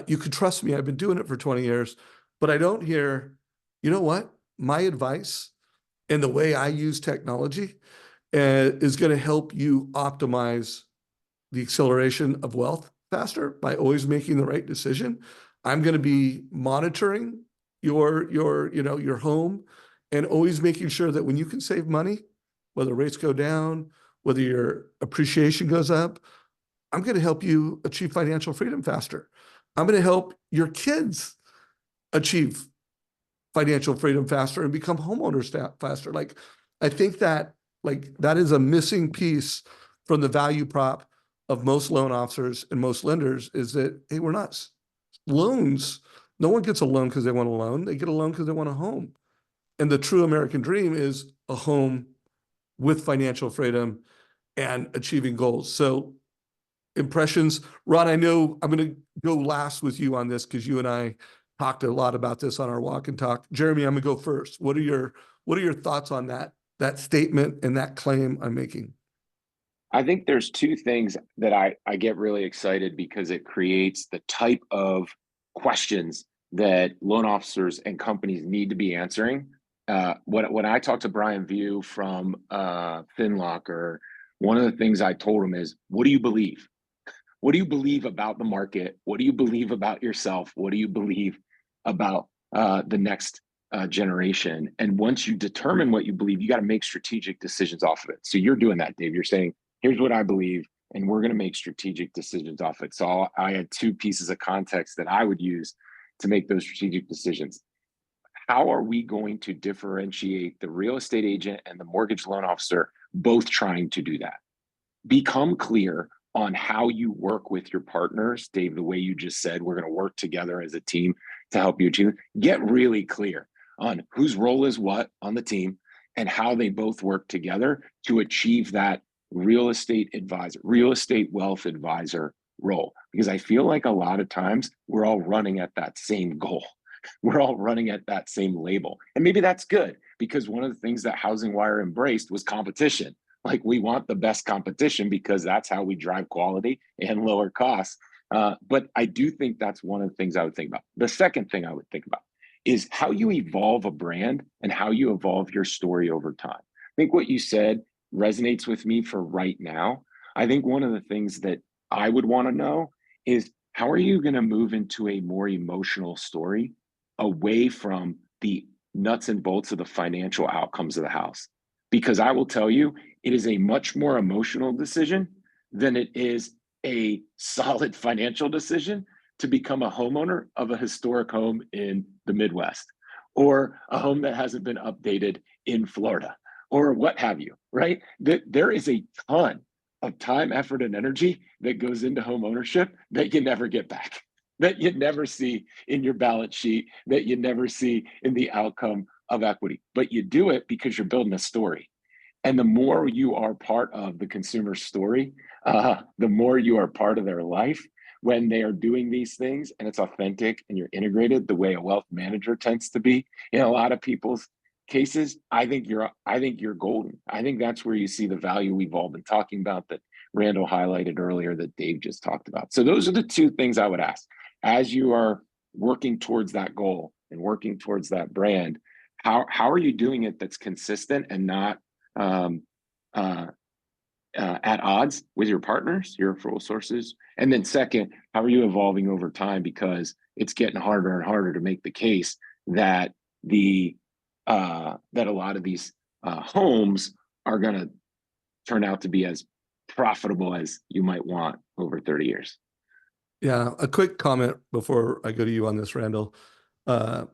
You can trust me. I've been doing it for 20 years, but I don't hear, you know what? My advice and the way I use technology is going to help you optimize the acceleration of wealth faster by always making the right decision. I'm going to be monitoring your home and always making sure that when you can save money, whether rates go down, whether your appreciation goes up, I'm going to help you achieve financial freedom faster. I'm going to help your kids achieve financial freedom faster and become homeowners faster. Like, I think that that is a missing piece from the value prop of most loan officers and most lenders, is that, hey, we're not loans. No one gets a loan because they want a loan. They get a loan because they want a home. And the true American dream is a home with financial freedom and achieving goals. So impressions, Ron, I know I'm going to go last with you on this because you and I talked a lot about this on our walk and talk. Jeremy, I'm going to go first. What are your thoughts on that statement and that claim I'm making? I think there's 2 things that I get really excited because it creates the type of questions that loan officers and companies need to be answering. When I talked to Brian View from FinLocker, one of the things I told him is, what do you believe? What do you believe about the market? What do you believe about yourself? What do you believe about the next generation? And once you determine what you believe, you got to make strategic decisions off of it. So you're doing that, Dave. You're saying, here's what I believe, and we're going to make strategic decisions off it. So I had 2 pieces of context that I would use to make those strategic decisions. How are we going to differentiate the real estate agent and the mortgage loan officer both trying to do that? Become clear on how you work with your partners. Dave, the way you just said, we're going to work together as a team to help you achieve it. Get really clear on whose role is what on the team and how they both work together to achieve that real estate advisor, real estate wealth advisor role, because I feel like a lot of times we're all running at that same goal. We're all running at that same label. And maybe that's good, because one of the things that HousingWire embraced was competition. Like, we want the best competition because that's how we drive quality and lower costs. But I do think that's one of the things I would think about. The second thing I would think about is how you evolve a brand and how you evolve your story over time. I think what you said resonates with me for right now. I think one of the things that I would want to know is, how are you going to move into a more emotional story away from the nuts and bolts of the financial outcomes of the house? Because I will tell you, it is a much more emotional decision than it is a solid financial decision to become a homeowner of a historic home in the Midwest, or a home that hasn't been updated in Florida, or what have you, right? There is a ton of time, effort, and energy that goes into home ownership that you never get back, that you never see in your balance sheet, that you never see in the outcome of equity. But you do it because you're building a story. And the more you are part of the consumer story, the more you are part of their life when they are doing these things, and it's authentic and you're integrated the way a wealth manager tends to be in a lot of people's cases. I think you're golden. I think that's where you see the value we've all been talking about, that Randall highlighted earlier, that Dave just talked about. So those are the two things I would ask as you are working towards that goal and working towards that brand. How are you doing it that's consistent and not at odds with your partners, your referral sources? And then second, how are you evolving over time? Because it's getting harder and harder to make the case that that a lot of these homes are going to turn out to be as profitable as you might want over 30 years. Yeah, a quick comment before I go to you on this, Randall. In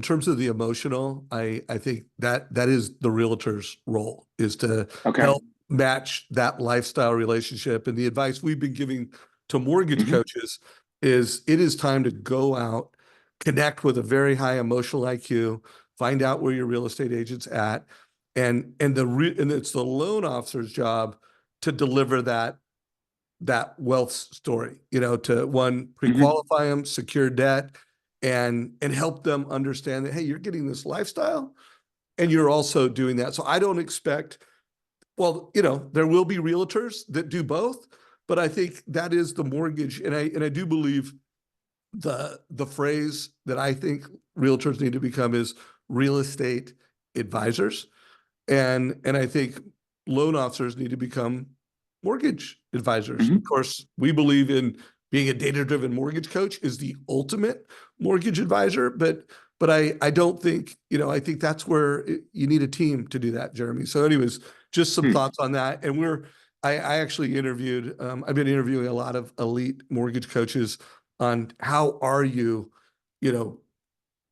terms of the emotional, I think that is the realtor's role, is to help match that lifestyle relationship. And the advice we've been giving to mortgage coaches is, it is time to go out, connect with a very high emotional IQ, find out where your real estate agent's at, and it's the loan officer's job to deliver that wealth story, to one, pre-qualify them, secure debt, and help them understand that, hey, you're getting this lifestyle and you're also doing that. So I don't expect, there will be realtors that do both, but I think that is the mortgage. And I do believe the phrase that I think realtors need to become is real estate advisors. And I think loan officers need to become mortgage advisors. Of course, we believe in being a data-driven mortgage coach is the ultimate mortgage advisor, but I don't think, I think that's where you need a team to do that, Jeremy. So anyways, just some thoughts on that. And I actually interviewed, I've been interviewing a lot of elite mortgage coaches on how are you,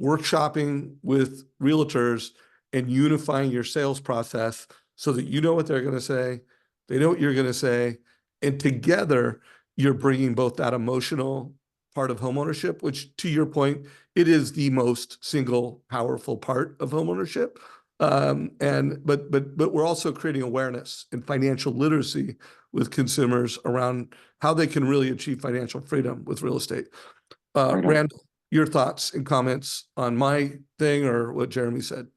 workshopping with realtors and unifying your sales process so that you know what they're going to say, they know what you're going to say, and together you're bringing both that emotional part of homeownership, which, to your point, it is the most single powerful part of homeownership. But we're also creating awareness and financial literacy with consumers around how they can really achieve financial freedom with real estate. Randall, your thoughts and comments on my thing or what Jeremy said?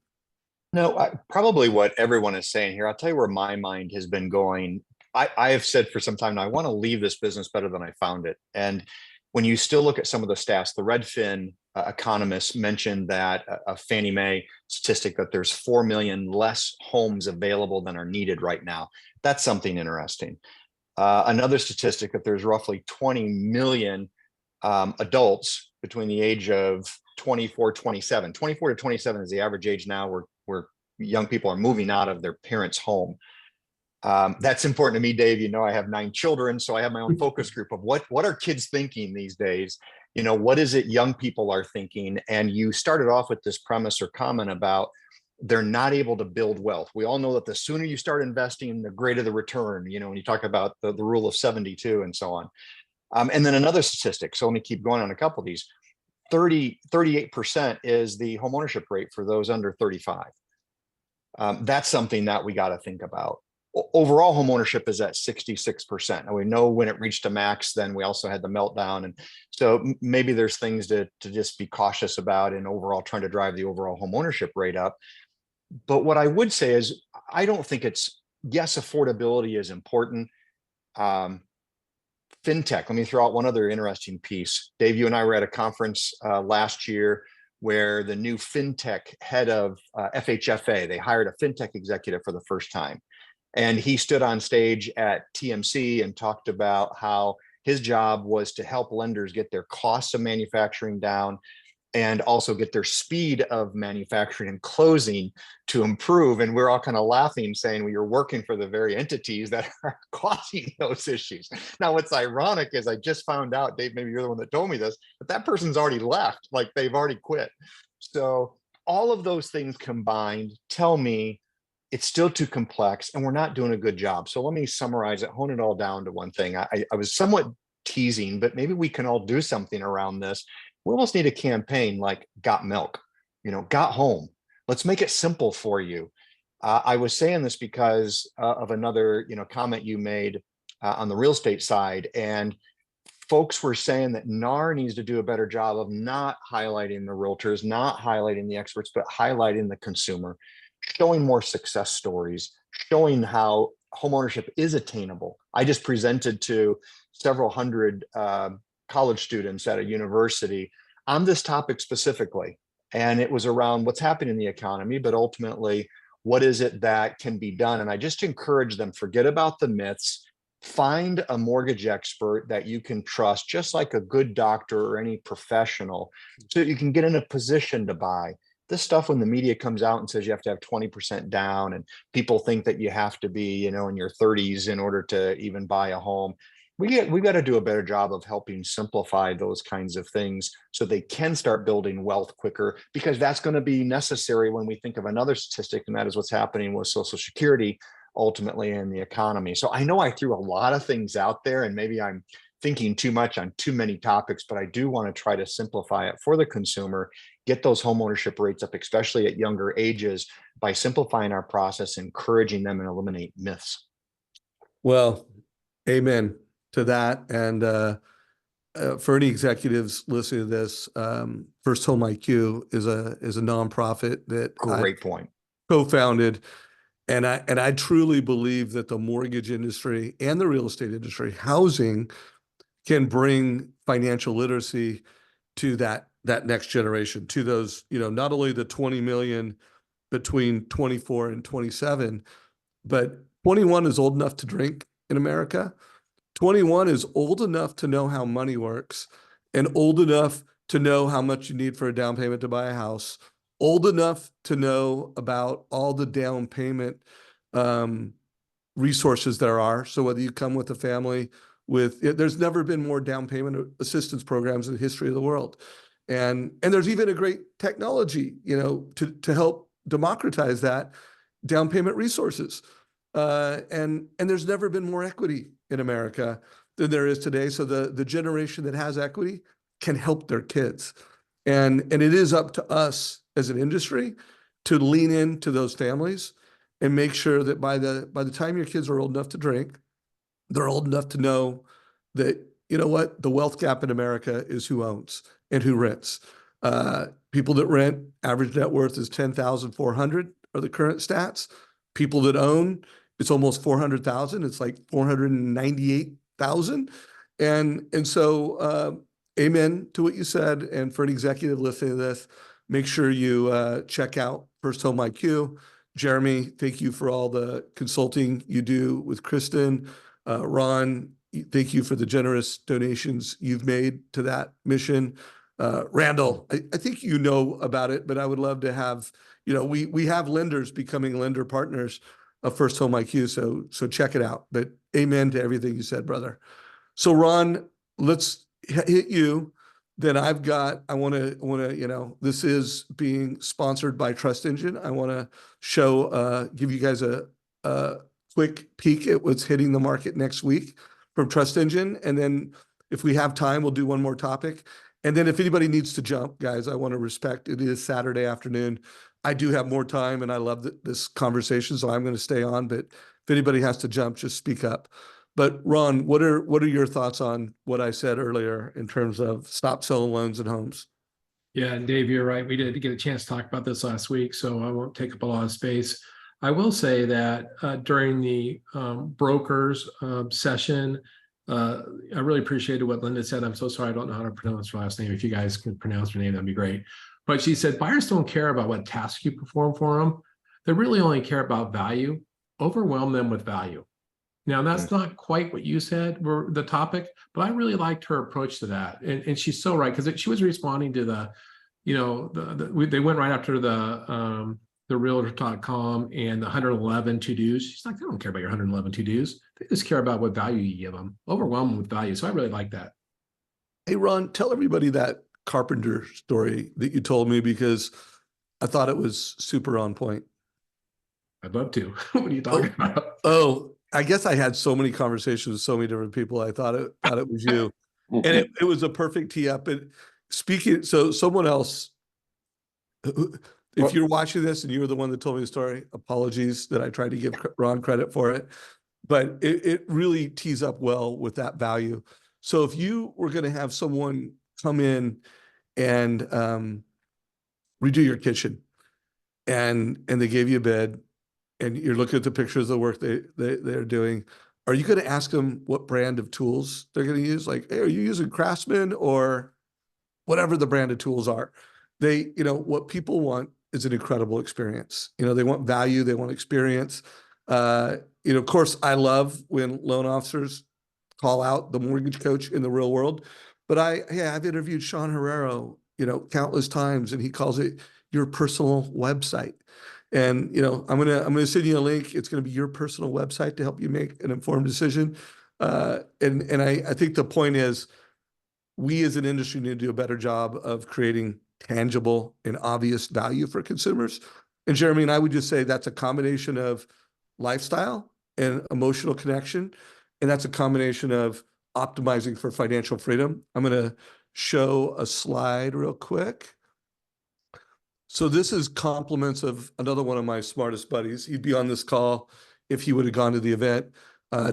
No, probably what everyone is saying here. I'll tell you where my mind has been going. I have said for some time now, I want to leave this business better than I found it. And when you still look at some of the stats, the Redfin economists mentioned that a Fannie Mae statistic that there's 4 million less homes available than are needed right now. That's something interesting. Another statistic that there's roughly 20 million adults between the age of 24 to 27 is the average age now where young people are moving out of their parents' home. That's important to me, Dave. I have 9 children, so I have my own focus group of what are kids thinking these days? What is it young people are thinking? And you started off with this premise or comment about they're not able to build wealth. We all know that the sooner you start investing, the greater the return, when you talk about the rule of 72 and so on. And then another statistic, so let me keep going on a couple of these. 38% is the homeownership rate for those under 35. That's something that we got to think about. overall homeownership is at 66%. And we know when it reached a max, then we also had the meltdown. And so maybe there's things to just be cautious about in overall trying to drive the overall homeownership rate up. But what I would say is, I don't think it's, yes, affordability is important. Fintech, let me throw out one other interesting piece. Dave, you and I were at a conference last year where the new fintech head of FHFA, they hired a fintech executive for the first time. And he stood on stage at TMC and talked about how his job was to help lenders get their costs of manufacturing down and also get their speed of manufacturing and closing to improve. And we're all kind of laughing, saying, well, you're working for the very entities that are causing those issues. Now, what's ironic is I just found out, Dave, maybe you're the one that told me this, but that person's already left, like they've already quit. So all of those things combined tell me it's still too complex and we're not doing a good job. So let me summarize it, hone it all down to one thing. I was somewhat teasing, but maybe we can all do something around this. We almost need a campaign like Got Milk, Got Home. Let's make it simple for you. I was saying this because of another, comment you made on the real estate side, and folks were saying that NAR needs to do a better job of not highlighting the realtors, not highlighting the experts, but highlighting the consumer, showing more success stories, showing how homeownership is attainable. I just presented to several hundred college students at a university on this topic specifically. And it was around what's happening in the economy, but ultimately, what is it that can be done? And I just encourage them, forget about the myths, find a mortgage expert that you can trust, just like a good doctor or any professional, so that you can get in a position to buy. This stuff, when the media comes out and says you have to have 20% down and people think that you have to be, in your 30s in order to even buy a home, we've got to do a better job of helping simplify those kinds of things so they can start building wealth quicker, because that's going to be necessary when we think of another statistic, and that is what's happening with Social Security ultimately in the economy. So I know I threw a lot of things out there and maybe I'm thinking too much on too many topics, but I do want to try to simplify it for the consumer, get those homeownership rates up, especially at younger ages, by simplifying our process, encouraging them, and eliminate myths. Well, amen to that. And for any executives listening to this, First Home IQ is a nonprofit that Great point. Co-founded. And I truly believe that the mortgage industry and the real estate industry, housing, can bring financial literacy to that next generation, to those, not only the 20 million between 24 and 27, but 21 is old enough to drink in America. 21 is old enough to know how money works and old enough to know how much you need for a down payment to buy a house, old enough to know about all the down payment resources there are. So whether you come with a family there's never been more down payment assistance programs in the history of the world. And there's even a great technology, to help democratize that down payment resources. And there's never been more equity in America than there is today. So the generation that has equity can help their kids. And it is up to us as an industry to lean into those families and make sure that by the time your kids are old enough to drink, they're old enough to know that, the wealth gap in America is who owns and who rents. People that rent, average net worth is $10,400 are the current stats. People that own, it's almost 400,000. It's like 498,000. And so, amen to what you said. And for an executive listening to this, make sure you check out First Home IQ. Jeremy, thank you for all the consulting you do with Kristen. Ron, thank you for the generous donations you've made to that mission. Randell, I think you know about it, but I would love to have, we have lenders becoming lender partners of First Home IQ, so check it out. But amen to everything you said, brother. So Ron, let's hit you. Then I want to, this is being sponsored by Trust Engine. I want to give you guys a quick peek at what's hitting the market next week from Trust Engine. And then if we have time, we'll do one more topic. And then if anybody needs to jump, guys, I want to respect, it is Saturday afternoon. I do have more time and I love this conversation, so I'm going to stay on, but if anybody has to jump, just speak up. But Ron, what are your thoughts on what I said earlier in terms of stop selling loans and homes? Yeah, and Dave, you're right. We did get a chance to talk about this last week, so I won't take up a lot of space. I will say that during the brokers session, I really appreciated what Linda said. I'm so sorry, I don't know how to pronounce her last name. If you guys can pronounce her name, that'd be great. But she said, buyers don't care about what task you perform for them. They really only care about value. Overwhelm them with value. Now, that's not quite what you said were the topic, but I really liked her approach to that. And she's so right, because she was responding to the, they went right after the realtor.com and the 111 to-dos. She's like, they don't care about your 111 to-dos. They just care about what value you give them. Overwhelm them with value. So I really like that. Hey, Ron, tell everybody that carpenter story that you told me, because I thought it was super on point. I'd love to. What are you talking about? Oh, I guess I had so many conversations with so many different people. I thought it was you, and it was a perfect tee up. And speaking, so someone else, if you're watching this and you were the one that told me the story, apologies that I tried to give Ron credit for it, but it really tees up well with that value. So if you were going to have someone come in and redo your kitchen, and they gave you a bed, and you're looking at the pictures of the work they're doing, are you going to ask them what brand of tools they're going to use? Like, hey, are you using Craftsman or whatever the brand of tools are? What people want is an incredible experience. They want value, they want experience. Of course, I love when loan officers call out the mortgage coach in the real world, but I've interviewed Sean Herrero, countless times, and he calls it your personal website. And I'm gonna send you a link. It's gonna be your personal website to help you make an informed decision. And I think the point is, we as an industry need to do a better job of creating tangible and obvious value for consumers. And Jeremy and I would just say that's a combination of lifestyle and emotional connection, and that's a combination of optimizing for financial freedom. I'm gonna show a slide real quick. So this is compliments of another one of my smartest buddies. He'd be on this call if he would have gone to the event.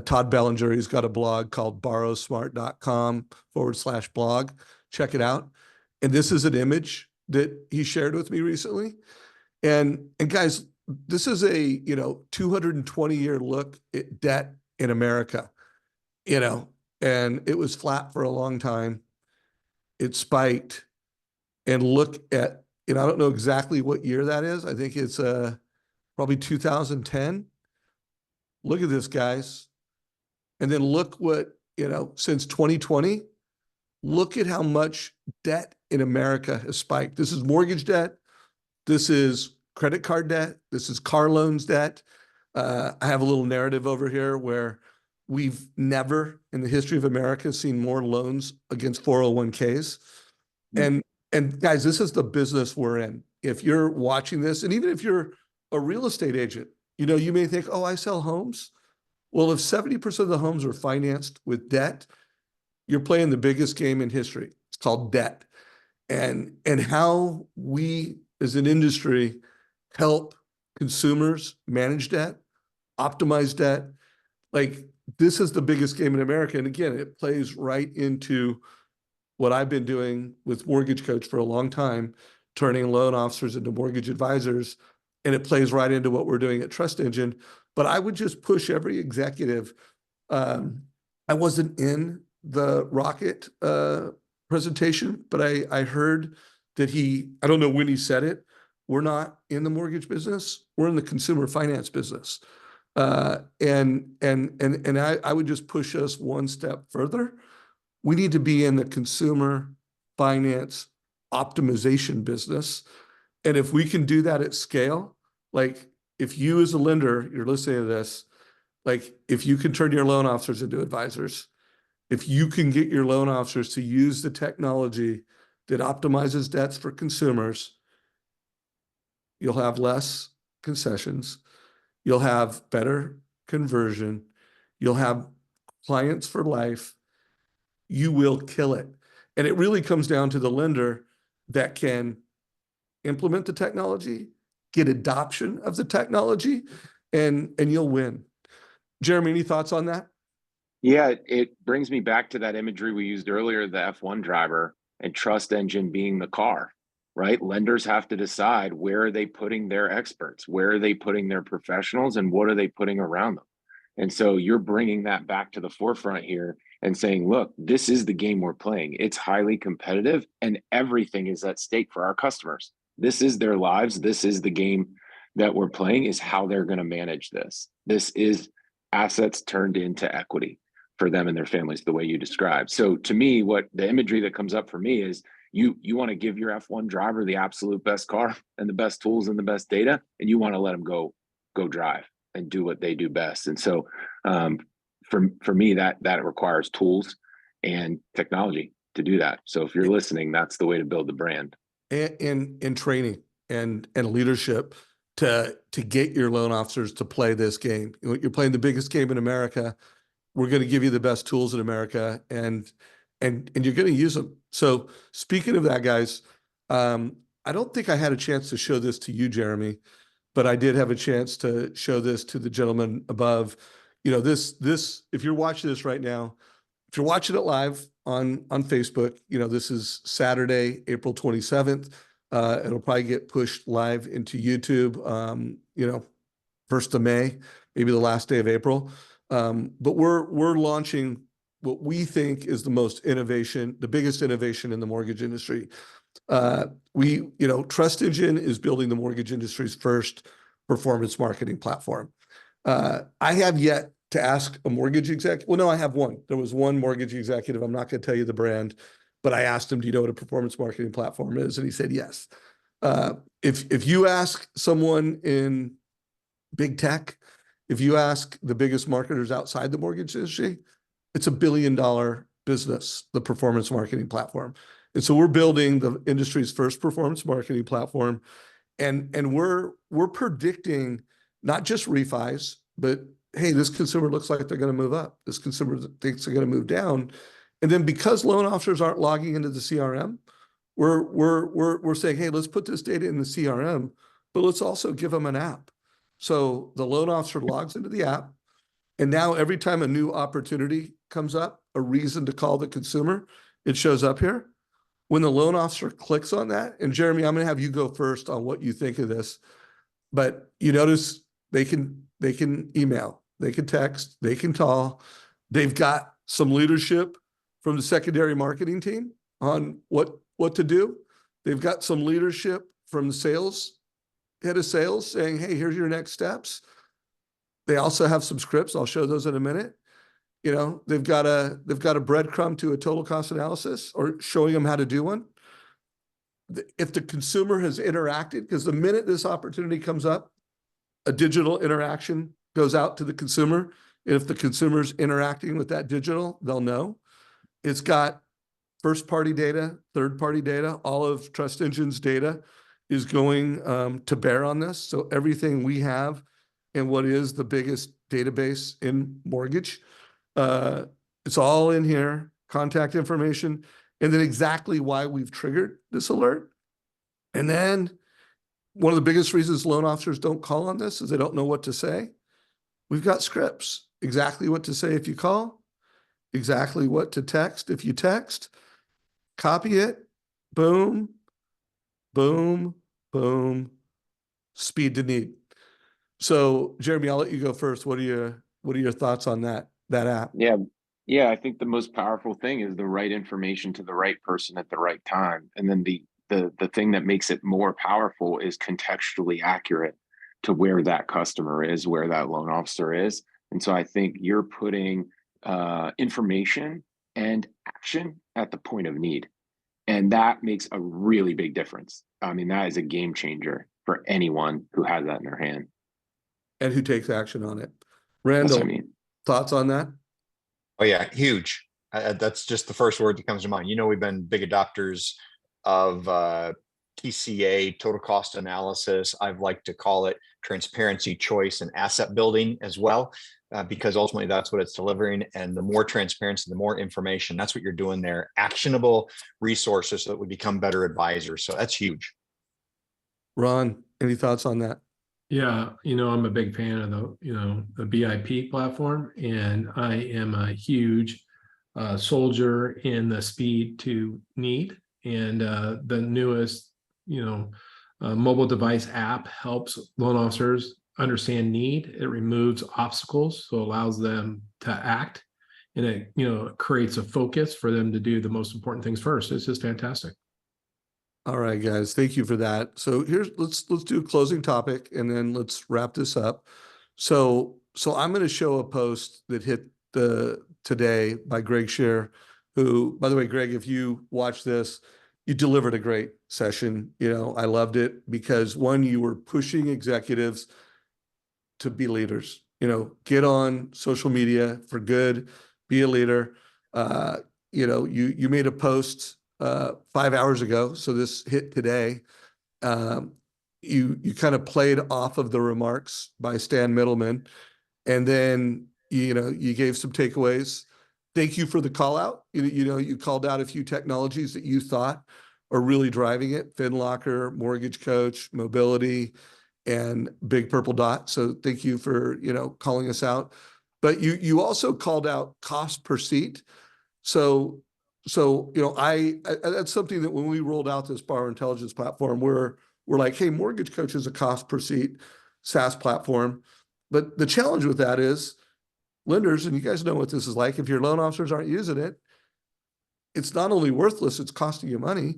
Todd Bellinger, he's got a blog called borrowsmart.com/blog. Check it out. And this is an image that he shared with me recently. And guys, this is a 220-year look at debt in America. And it was flat for a long time. It spiked. And look at, I don't know exactly what year that is. I think it's probably 2010. Look at this, guys. And then look what, since 2020, look at how much debt in America has spiked. This is mortgage debt. This is credit card debt. This is car loans debt. I have a little narrative over here where we've never in the history of America seen more loans against 401ks. And guys, this is the business we're in. If you're watching this, and even if you're a real estate agent, you may think, oh, I sell homes. Well, if 70% of the homes are financed with debt, you're playing the biggest game in history. It's called debt. And how we as an industry help consumers manage debt, optimize debt. Like, this is the biggest game in America. And again, it plays right into what I've been doing with MortgageCoach for a long time, turning loan officers into mortgage advisors, and it plays right into what we're doing at Trust Engine. But I would just push every executive. I wasn't in the Rocket presentation, but I heard that I don't know when he said it, we're not in the mortgage business, we're in the consumer finance business. And I would just push us one step further. We need to be in the consumer finance optimization business. And if we can do that at scale, like if you as a lender, you're listening to this, like if you can turn your loan officers into advisors, if you can get your loan officers to use the technology that optimizes debts for consumers, you'll have less concessions, you'll have better conversion, you'll have clients for life, you will kill it. And it really comes down to the lender that can implement the technology, get adoption of the technology, and you'll win. Jeremy, any thoughts on that? Yeah, it brings me back to that imagery we used earlier, the F1 driver and trust engine being the car, right? Lenders have to decide, where are they putting their experts? Where are they putting their professionals, and what are they putting around them? And so you're bringing that back to the forefront here and saying, look, this is the game we're playing. It's highly competitive and everything is at stake for our customers. This is their lives. This is the game that we're playing, is how they're going to manage this. This is assets turned into equity for them and their families, the way you described. So to me, what the imagery that comes up for me is, you want to give your F1 driver the absolute best car and the best tools and the best data, and you want to let them go drive and do what they do best. And so for me, that requires tools and technology to do that. So if you're listening, that's the way to build the brand. And training and leadership to get your loan officers to play this game. You're playing the biggest game in America. We're going to give you the best tools in America, and you're going to use them. So speaking of that, guys, I don't think I had a chance to show this to you, Jeremy, but I did have a chance to show this to the gentleman above. You know, this, if you're watching this right now, if you're watching it live on Facebook, you know, this is Saturday, April 27th. It'll probably get pushed live into YouTube, you know, 1st of May, maybe the last day of April. But we're launching what we think is the biggest innovation in the mortgage industry. Trust Engine is building the mortgage industry's first performance marketing platform. I have yet to ask a mortgage executive. Well, no, I have one. There was one mortgage executive. I'm not going to tell you the brand, but I asked him, do you know what a performance marketing platform is? And he said, yes. If you ask someone in big tech, if you ask the biggest marketers outside the mortgage industry, it's $1 billion business, the performance marketing platform. And so we're building the industry's first performance marketing platform. And we're predicting not just refis, but hey, this consumer looks like they're going to move up. This consumer thinks they're going to move down. And then because loan officers aren't logging into the CRM, we're saying, hey, let's put this data in the CRM, but let's also give them an app. So the loan officer logs into the app, and now every time a new opportunity comes up, a reason to call the consumer, it shows up here. When the loan officer clicks on that, and Jeremy, I'm going to have you go first on what you think of this, but you notice they can email, they can text, they can call. They've got some leadership from the secondary marketing team on what to do. They've got some leadership from the head of sales saying, hey, here's your next steps. They also have some scripts. I'll show those in a minute. You know, they've got a breadcrumb to a total cost analysis, or showing them how to do one. If the consumer has interacted, because the minute this opportunity comes up, a digital interaction goes out to the consumer. If the consumer's interacting with that digital, they'll know. It's got first-party data, third-party data. All of Trust Engine's data is going to bear on this. So everything we have in what is the biggest database in mortgage, it's all in here, contact information, and then exactly why we've triggered this alert. And then one of the biggest reasons loan officers don't call on this is they don't know what to say. We've got scripts, exactly what to say if you call, exactly what to text if you text, copy it, boom, boom, boom, speed to need. So Jeremy, I'll let you go first. What are your thoughts on that app? Yeah. I think the most powerful thing is the right information to the right person at the right time. And then the thing that makes it more powerful is contextually accurate to where that customer is, where that loan officer is. And so I think you're putting information and action at the point of need. And that makes a really big difference. I mean, that is a game changer for anyone who has that in their hand. And who takes action on it. Randell, thoughts on that? Oh yeah, huge. That's just the first word that comes to mind. You know, we've been big adopters of TCA, total cost analysis. I've liked to call it transparency, choice, and asset building as well, because ultimately that's what it's delivering. And the more transparency, the more information, that's what you're doing there. Actionable resources so that we become better advisors. So that's huge. Ron, any thoughts on that? Yeah, I'm a big fan of the BIP platform, and I am a huge soldier in the speed to need. And the newest, mobile device app helps loan officers understand need. It removes obstacles, so allows them to act, and it, creates a focus for them to do the most important things first. It's just fantastic. All right, guys, thank you for that. So let's do a closing topic and then let's wrap this up. So I'm going to show a post that hit today by Greg Scheer, who, by the way, Greg, if you watch this, you delivered a great session. I loved it because one, you were pushing executives to be leaders. Get on social media for good, be a leader. You made a post 5 hours ago, so this hit today. You kind of played off of the remarks by Stan Middleman, and then you gave some takeaways. Thank you for the call out. You called out a few technologies that you thought are really driving it: FinLocker, MortgageCoach, mobility, and Big Purple Dot. So thank you for calling us out. But you also called out cost per seat. So I that's something that when we rolled out this borrower intelligence platform, we're like, hey, MortgageCoach is a cost per seat SaaS platform. But the challenge with that is lenders, and you guys know what this is like, if your loan officers aren't using it, it's not only worthless, it's costing you money.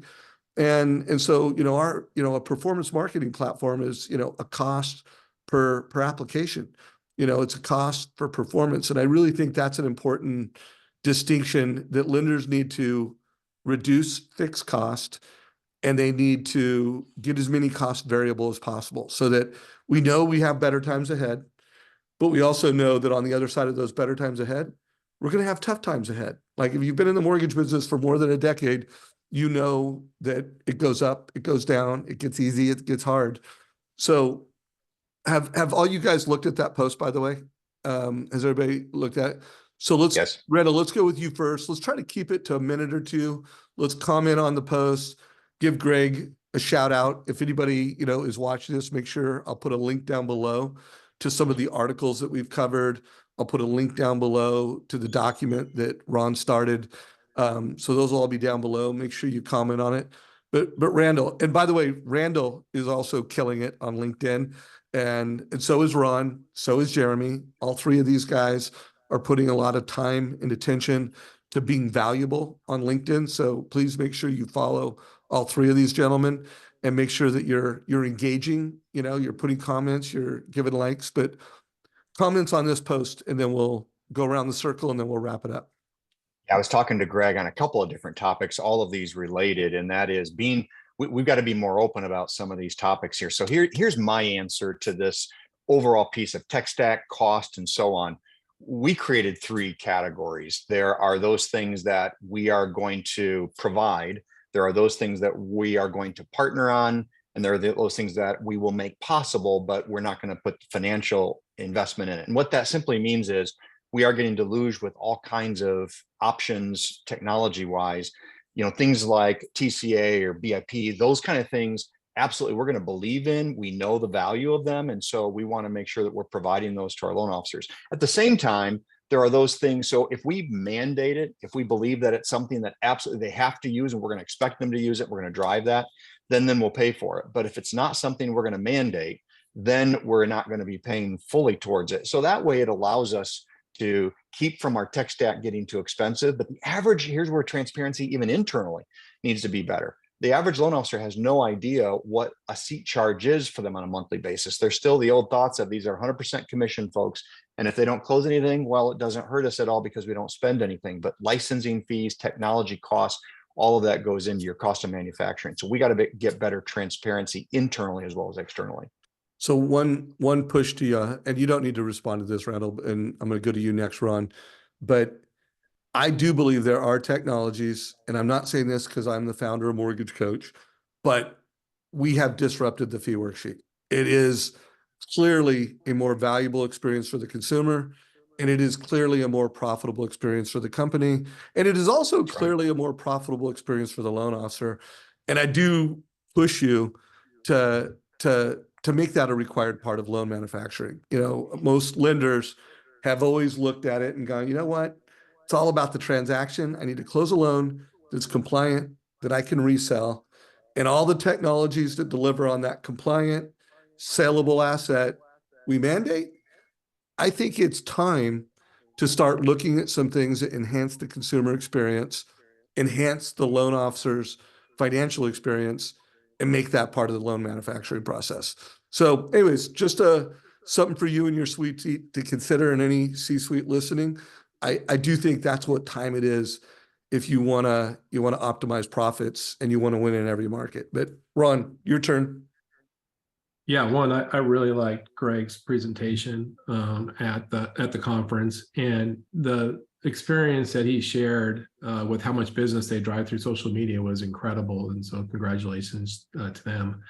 And so, a performance marketing platform is, a cost per application. It's a cost for performance. And I really think that's an important distinction, that lenders need to reduce fixed cost and they need to get as many cost variable as possible so that we know we have better times ahead, but we also know that on the other side of those better times ahead, we're going to have tough times ahead. Like if you've been in the mortgage business for more than a decade, you know that it goes up, it goes down, it gets easy, it gets hard. So have all you guys looked at that post, by the way? Has everybody looked at it? So Yes. Randell, let's go with you first. Let's try to keep it to a minute or two. Let's comment on the post, give Greg a shout out. If anybody, is watching this, make sure I'll put a link down below to some of the articles that we've covered. I'll put a link down below to the document that Ron started. So those will all be down below. Make sure you comment on it. But Randell, and by the way, Randell is also killing it on LinkedIn. And so is Ron, so is Jeremy. All three of these guys are putting a lot of time and attention to being valuable on LinkedIn. So please make sure you follow all three of these gentlemen and make sure that you're engaging, you're putting comments, you're giving likes, but comments on this post, and then we'll go around the circle and then we'll wrap it up. I was talking to Greg on a couple of different topics, all of these related, and that is we've got to be more open about some of these topics here. So here's my answer to this overall piece of tech stack, cost, and so on. We created 3 categories. There are those things that we are going to provide. There are those things that we are going to partner on. And there are those things that we will make possible, but we're not going to put financial investment in it. And what that simply means is we are getting deluged with all kinds of options technology-wise, things like TCA or BIP, those kind of things. Absolutely, we're going to believe in. We know the value of them. And so we want to make sure that we're providing those to our loan officers. At the same time, there are those things. So if we mandate it, if we believe that it's something that absolutely they have to use and we're going to expect them to use it, we're going to drive that, then we'll pay for it. But if it's not something we're going to mandate, then we're not going to be paying fully towards it. So that way it allows us to keep from our tech stack getting too expensive. But the average, here's where transparency, even internally, needs to be better. The average loan officer has no idea what a seat charge is for them on a monthly basis. There's still the old thoughts of these are 100% commission folks. And if they don't close anything, well, it doesn't hurt us at all because we don't spend anything. But licensing fees, technology costs, all of that goes into your cost of manufacturing. So we got to get better transparency internally as well as externally. So one push to you, and you don't need to respond to this, Randell, and I'm going to go to you next, Ron. But I do believe there are technologies, and I'm not saying this because I'm the founder of MortgageCoach, but we have disrupted the fee worksheet. It is clearly a more valuable experience for the consumer, and it is clearly a more profitable experience for the company, and it is also clearly a more profitable experience for the loan officer. And I do push you to to make that a required part of loan manufacturing. Most lenders have always looked at it and gone, you know what? It's all about the transaction. I need to close a loan that's compliant, that I can resell, and all the technologies that deliver on that compliant, saleable asset we mandate. I think it's time to start looking at some things that enhance the consumer experience, enhance the loan officer's financial experience, and make that part of the loan manufacturing process. So anyways, just something for you and your suite to consider, and any C-suite listening. I do think that's what time it is if you want to optimize profits and you want to win in every market. But Ron, your turn. Yeah, I really liked Greg's presentation at the conference, and the experience that he shared with how much business they drive through social media was incredible. And so congratulations to them.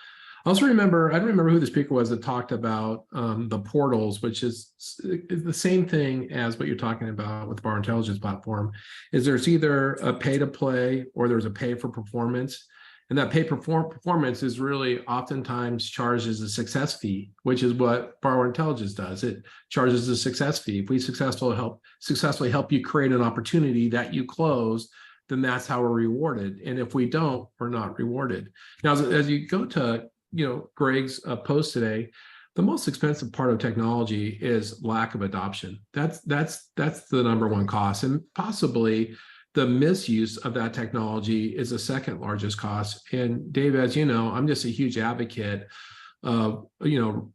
I don't remember who the speaker was that talked about the portals, which is the same thing as what you're talking about with the Borrower Intelligence platform. Is there's either a pay to play or there's a pay for performance. And that pay performance is really oftentimes charged as a success fee, which is what Borrower Intelligence does. It charges a success fee. If we successfully help you create an opportunity that you close, then that's how we're rewarded. And if we don't, we're not rewarded. Now, as you go to Greg's post today, the most expensive part of technology is lack of adoption. That's the number one cost, and possibly the misuse of that technology is the second largest cost. And Dave, as you know, I'm just a huge advocate of,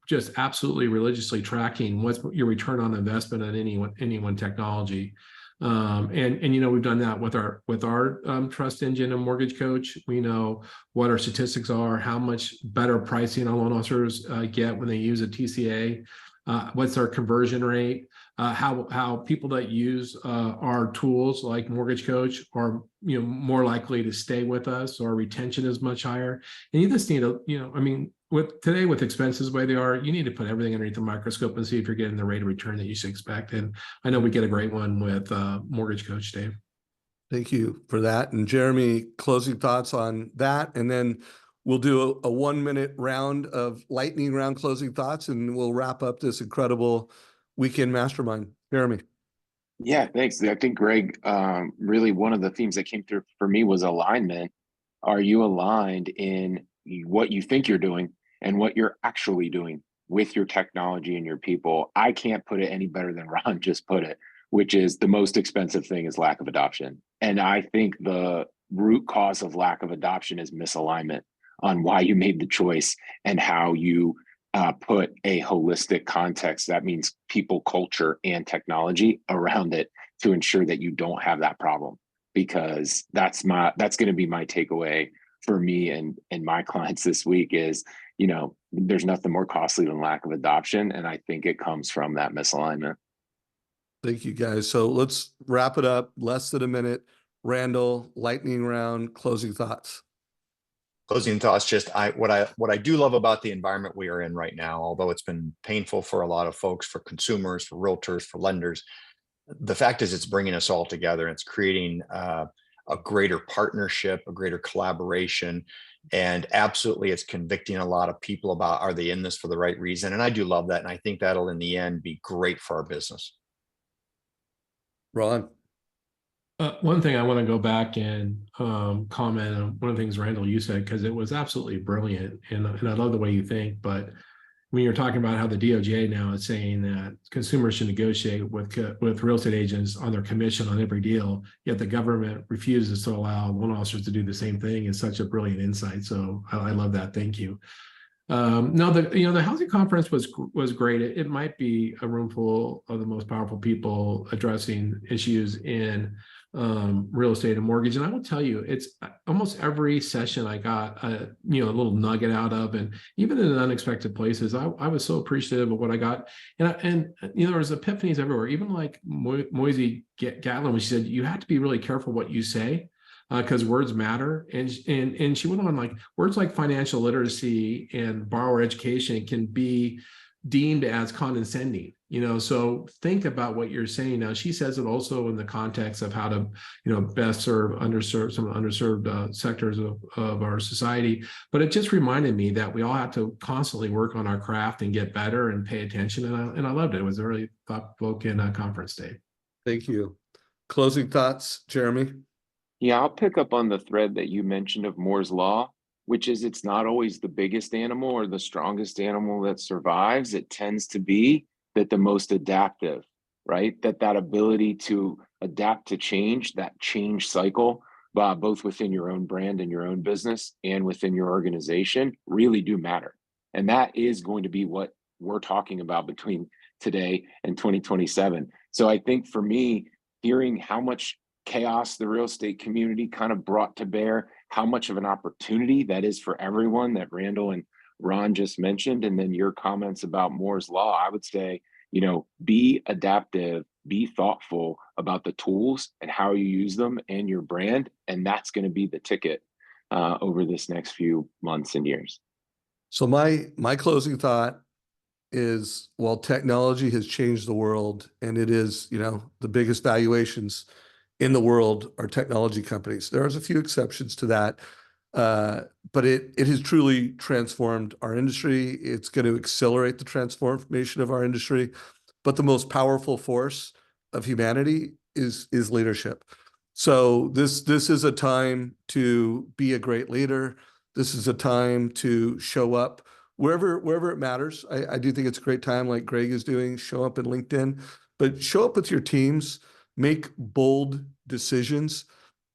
just absolutely religiously tracking what's your return on investment on any one technology. And we've done that with our trust engine and MortgageCoach. We know what our statistics are, how much better pricing our loan officers get when they use a TCA, what's our conversion rate, how people that use our tools like MortgageCoach are more likely to stay with us, or retention is much higher. And you just need with expenses the way they are, you need to put everything underneath the microscope and see if you're getting the rate of return that you should expect. And I know we get a great one with MortgageCoach, Dave. Thank you for that. And Jeremy, closing thoughts on that, and then we'll do a 1-minute round of lightning round closing thoughts, and we'll wrap up this incredible weekend mastermind. Jeremy. Yeah, thanks. I think Greg, really one of the themes that came through for me was alignment. Are you aligned in what you think you're doing and what you're actually doing with your technology and your people? I can't put it any better than Ron just put it, which is the most expensive thing is lack of adoption. And I think the root cause of lack of adoption is misalignment on why you made the choice and how you put a holistic context. That means people, culture, and technology around it to ensure that you don't have that problem, because that's going to be my takeaway for me and my clients this week is, there's nothing more costly than lack of adoption. And I think it comes from that misalignment. Thank you, guys. So let's wrap it up. Less than a minute. Randell, lightning round, closing thoughts. Closing thoughts, just what I do love about the environment we are in right now, although it's been painful for a lot of folks, for consumers, for realtors, for lenders, the fact is it's bringing us all together. It's creating a greater partnership, a greater collaboration, and absolutely it's convicting a lot of people about, are they in this for the right reason? And I do love that. And I think that'll in the end be great for our business. Ron. One thing I want to go back and comment on one of the things, Randell, you said, because it was absolutely brilliant. And I love the way you think. But when you're talking about how the DOJ now is saying that consumers should negotiate with real estate agents on their commission on every deal, yet the government refuses to allow loan officers to do the same thing, is such a brilliant insight. So I love that. Thank you. No, the housing conference was great. It might be a room full of the most powerful people addressing issues in real estate and mortgage. And I will tell you, it's almost every session I got a little nugget out of, and even in unexpected places, I was so appreciative of what I got. And there was epiphanies everywhere, even like Moisey Gatlin, when she said, you have to be really careful what you say, because words matter. And she went on, like, words like financial literacy and borrower education can be deemed as condescending, so think about what you're saying. Now, she says it also in the context of how to, best serve some underserved sectors of our society. But it just reminded me that we all have to constantly work on our craft and get better and pay attention. And I loved it. It was a really thought-provoking conference day. Thank you. Closing thoughts, Jeremy? Yeah, I'll pick up on the thread that you mentioned of Moore's Law, which is it's not always the biggest animal or the strongest animal that survives. It tends to be that the most adaptive, right? That ability to adapt to change, that change cycle, both within your own brand and your own business and within your organization really do matter. And that is going to be what we're talking about between today and 2027. So I think for me, hearing how much chaos the real estate community kind of brought to bear, how much of an opportunity that is for everyone that Randell and Ron just mentioned, and then your comments about Moore's Law, I would say, be adaptive, be thoughtful about the tools and how you use them and your brand, and that's going to be the ticket over this next few months and years. So my closing thought is, while technology has changed the world, and it is, the biggest valuations in the world are technology companies. There's a few exceptions to that, but it has truly transformed our industry. It's going to accelerate the transformation of our industry. But the most powerful force of humanity is leadership. So this is a time to be a great leader. This is a time to show up wherever it matters. I do think it's a great time, like Greg is doing, show up in LinkedIn, but show up with your teams. Make bold decisions,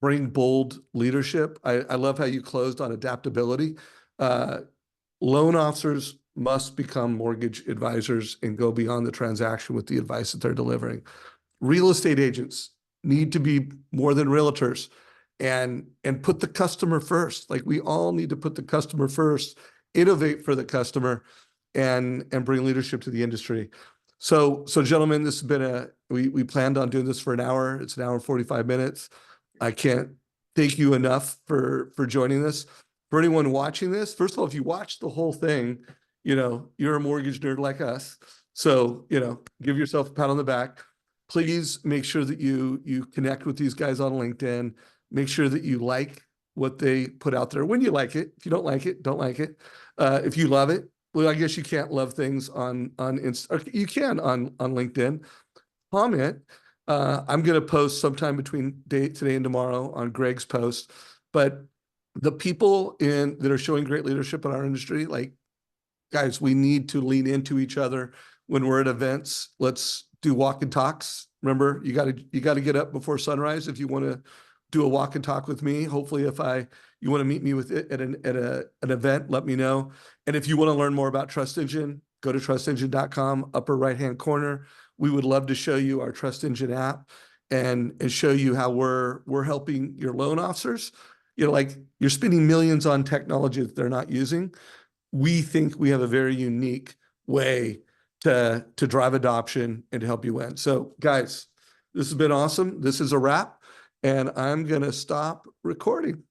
bring bold leadership. I love how you closed on adaptability. Loan officers must become mortgage advisors and go beyond the transaction with the advice that they're delivering. Real estate agents need to be more than realtors and put the customer first. Like, we all need to put the customer first, innovate for the customer, and bring leadership to the industry. So gentlemen, this has been we planned on doing this for an hour. It's an hour and 45 minutes. I can't thank you enough for joining us. For anyone watching this, first of all, if you watch the whole thing, you're a mortgage nerd like us. So, give yourself a pat on the back. Please make sure that you connect with these guys on LinkedIn. Make sure that you like what they put out there when you like it. If you don't like it, don't like it. If you love it, well, I guess you can't love things on you can on LinkedIn. Comment. I'm going to post sometime between today and tomorrow on Greg's post. But the people that are showing great leadership in our industry, like, guys, we need to lean into each other when we're at events. Let's do walk and talks. Remember, you got to get up before sunrise if you want to do a walk and talk with me. Hopefully, if you want to meet me at an event, let me know. And if you want to learn more about Trust Engine, go to trustengine.com, upper right-hand corner. We would love to show you our Trust Engine app and show you how we're helping your loan officers. Like, you're spending millions on technology that they're not using. We think we have a very unique way to drive adoption and to help you win. So, guys, this has been awesome. This is a wrap, and I'm going to stop recording.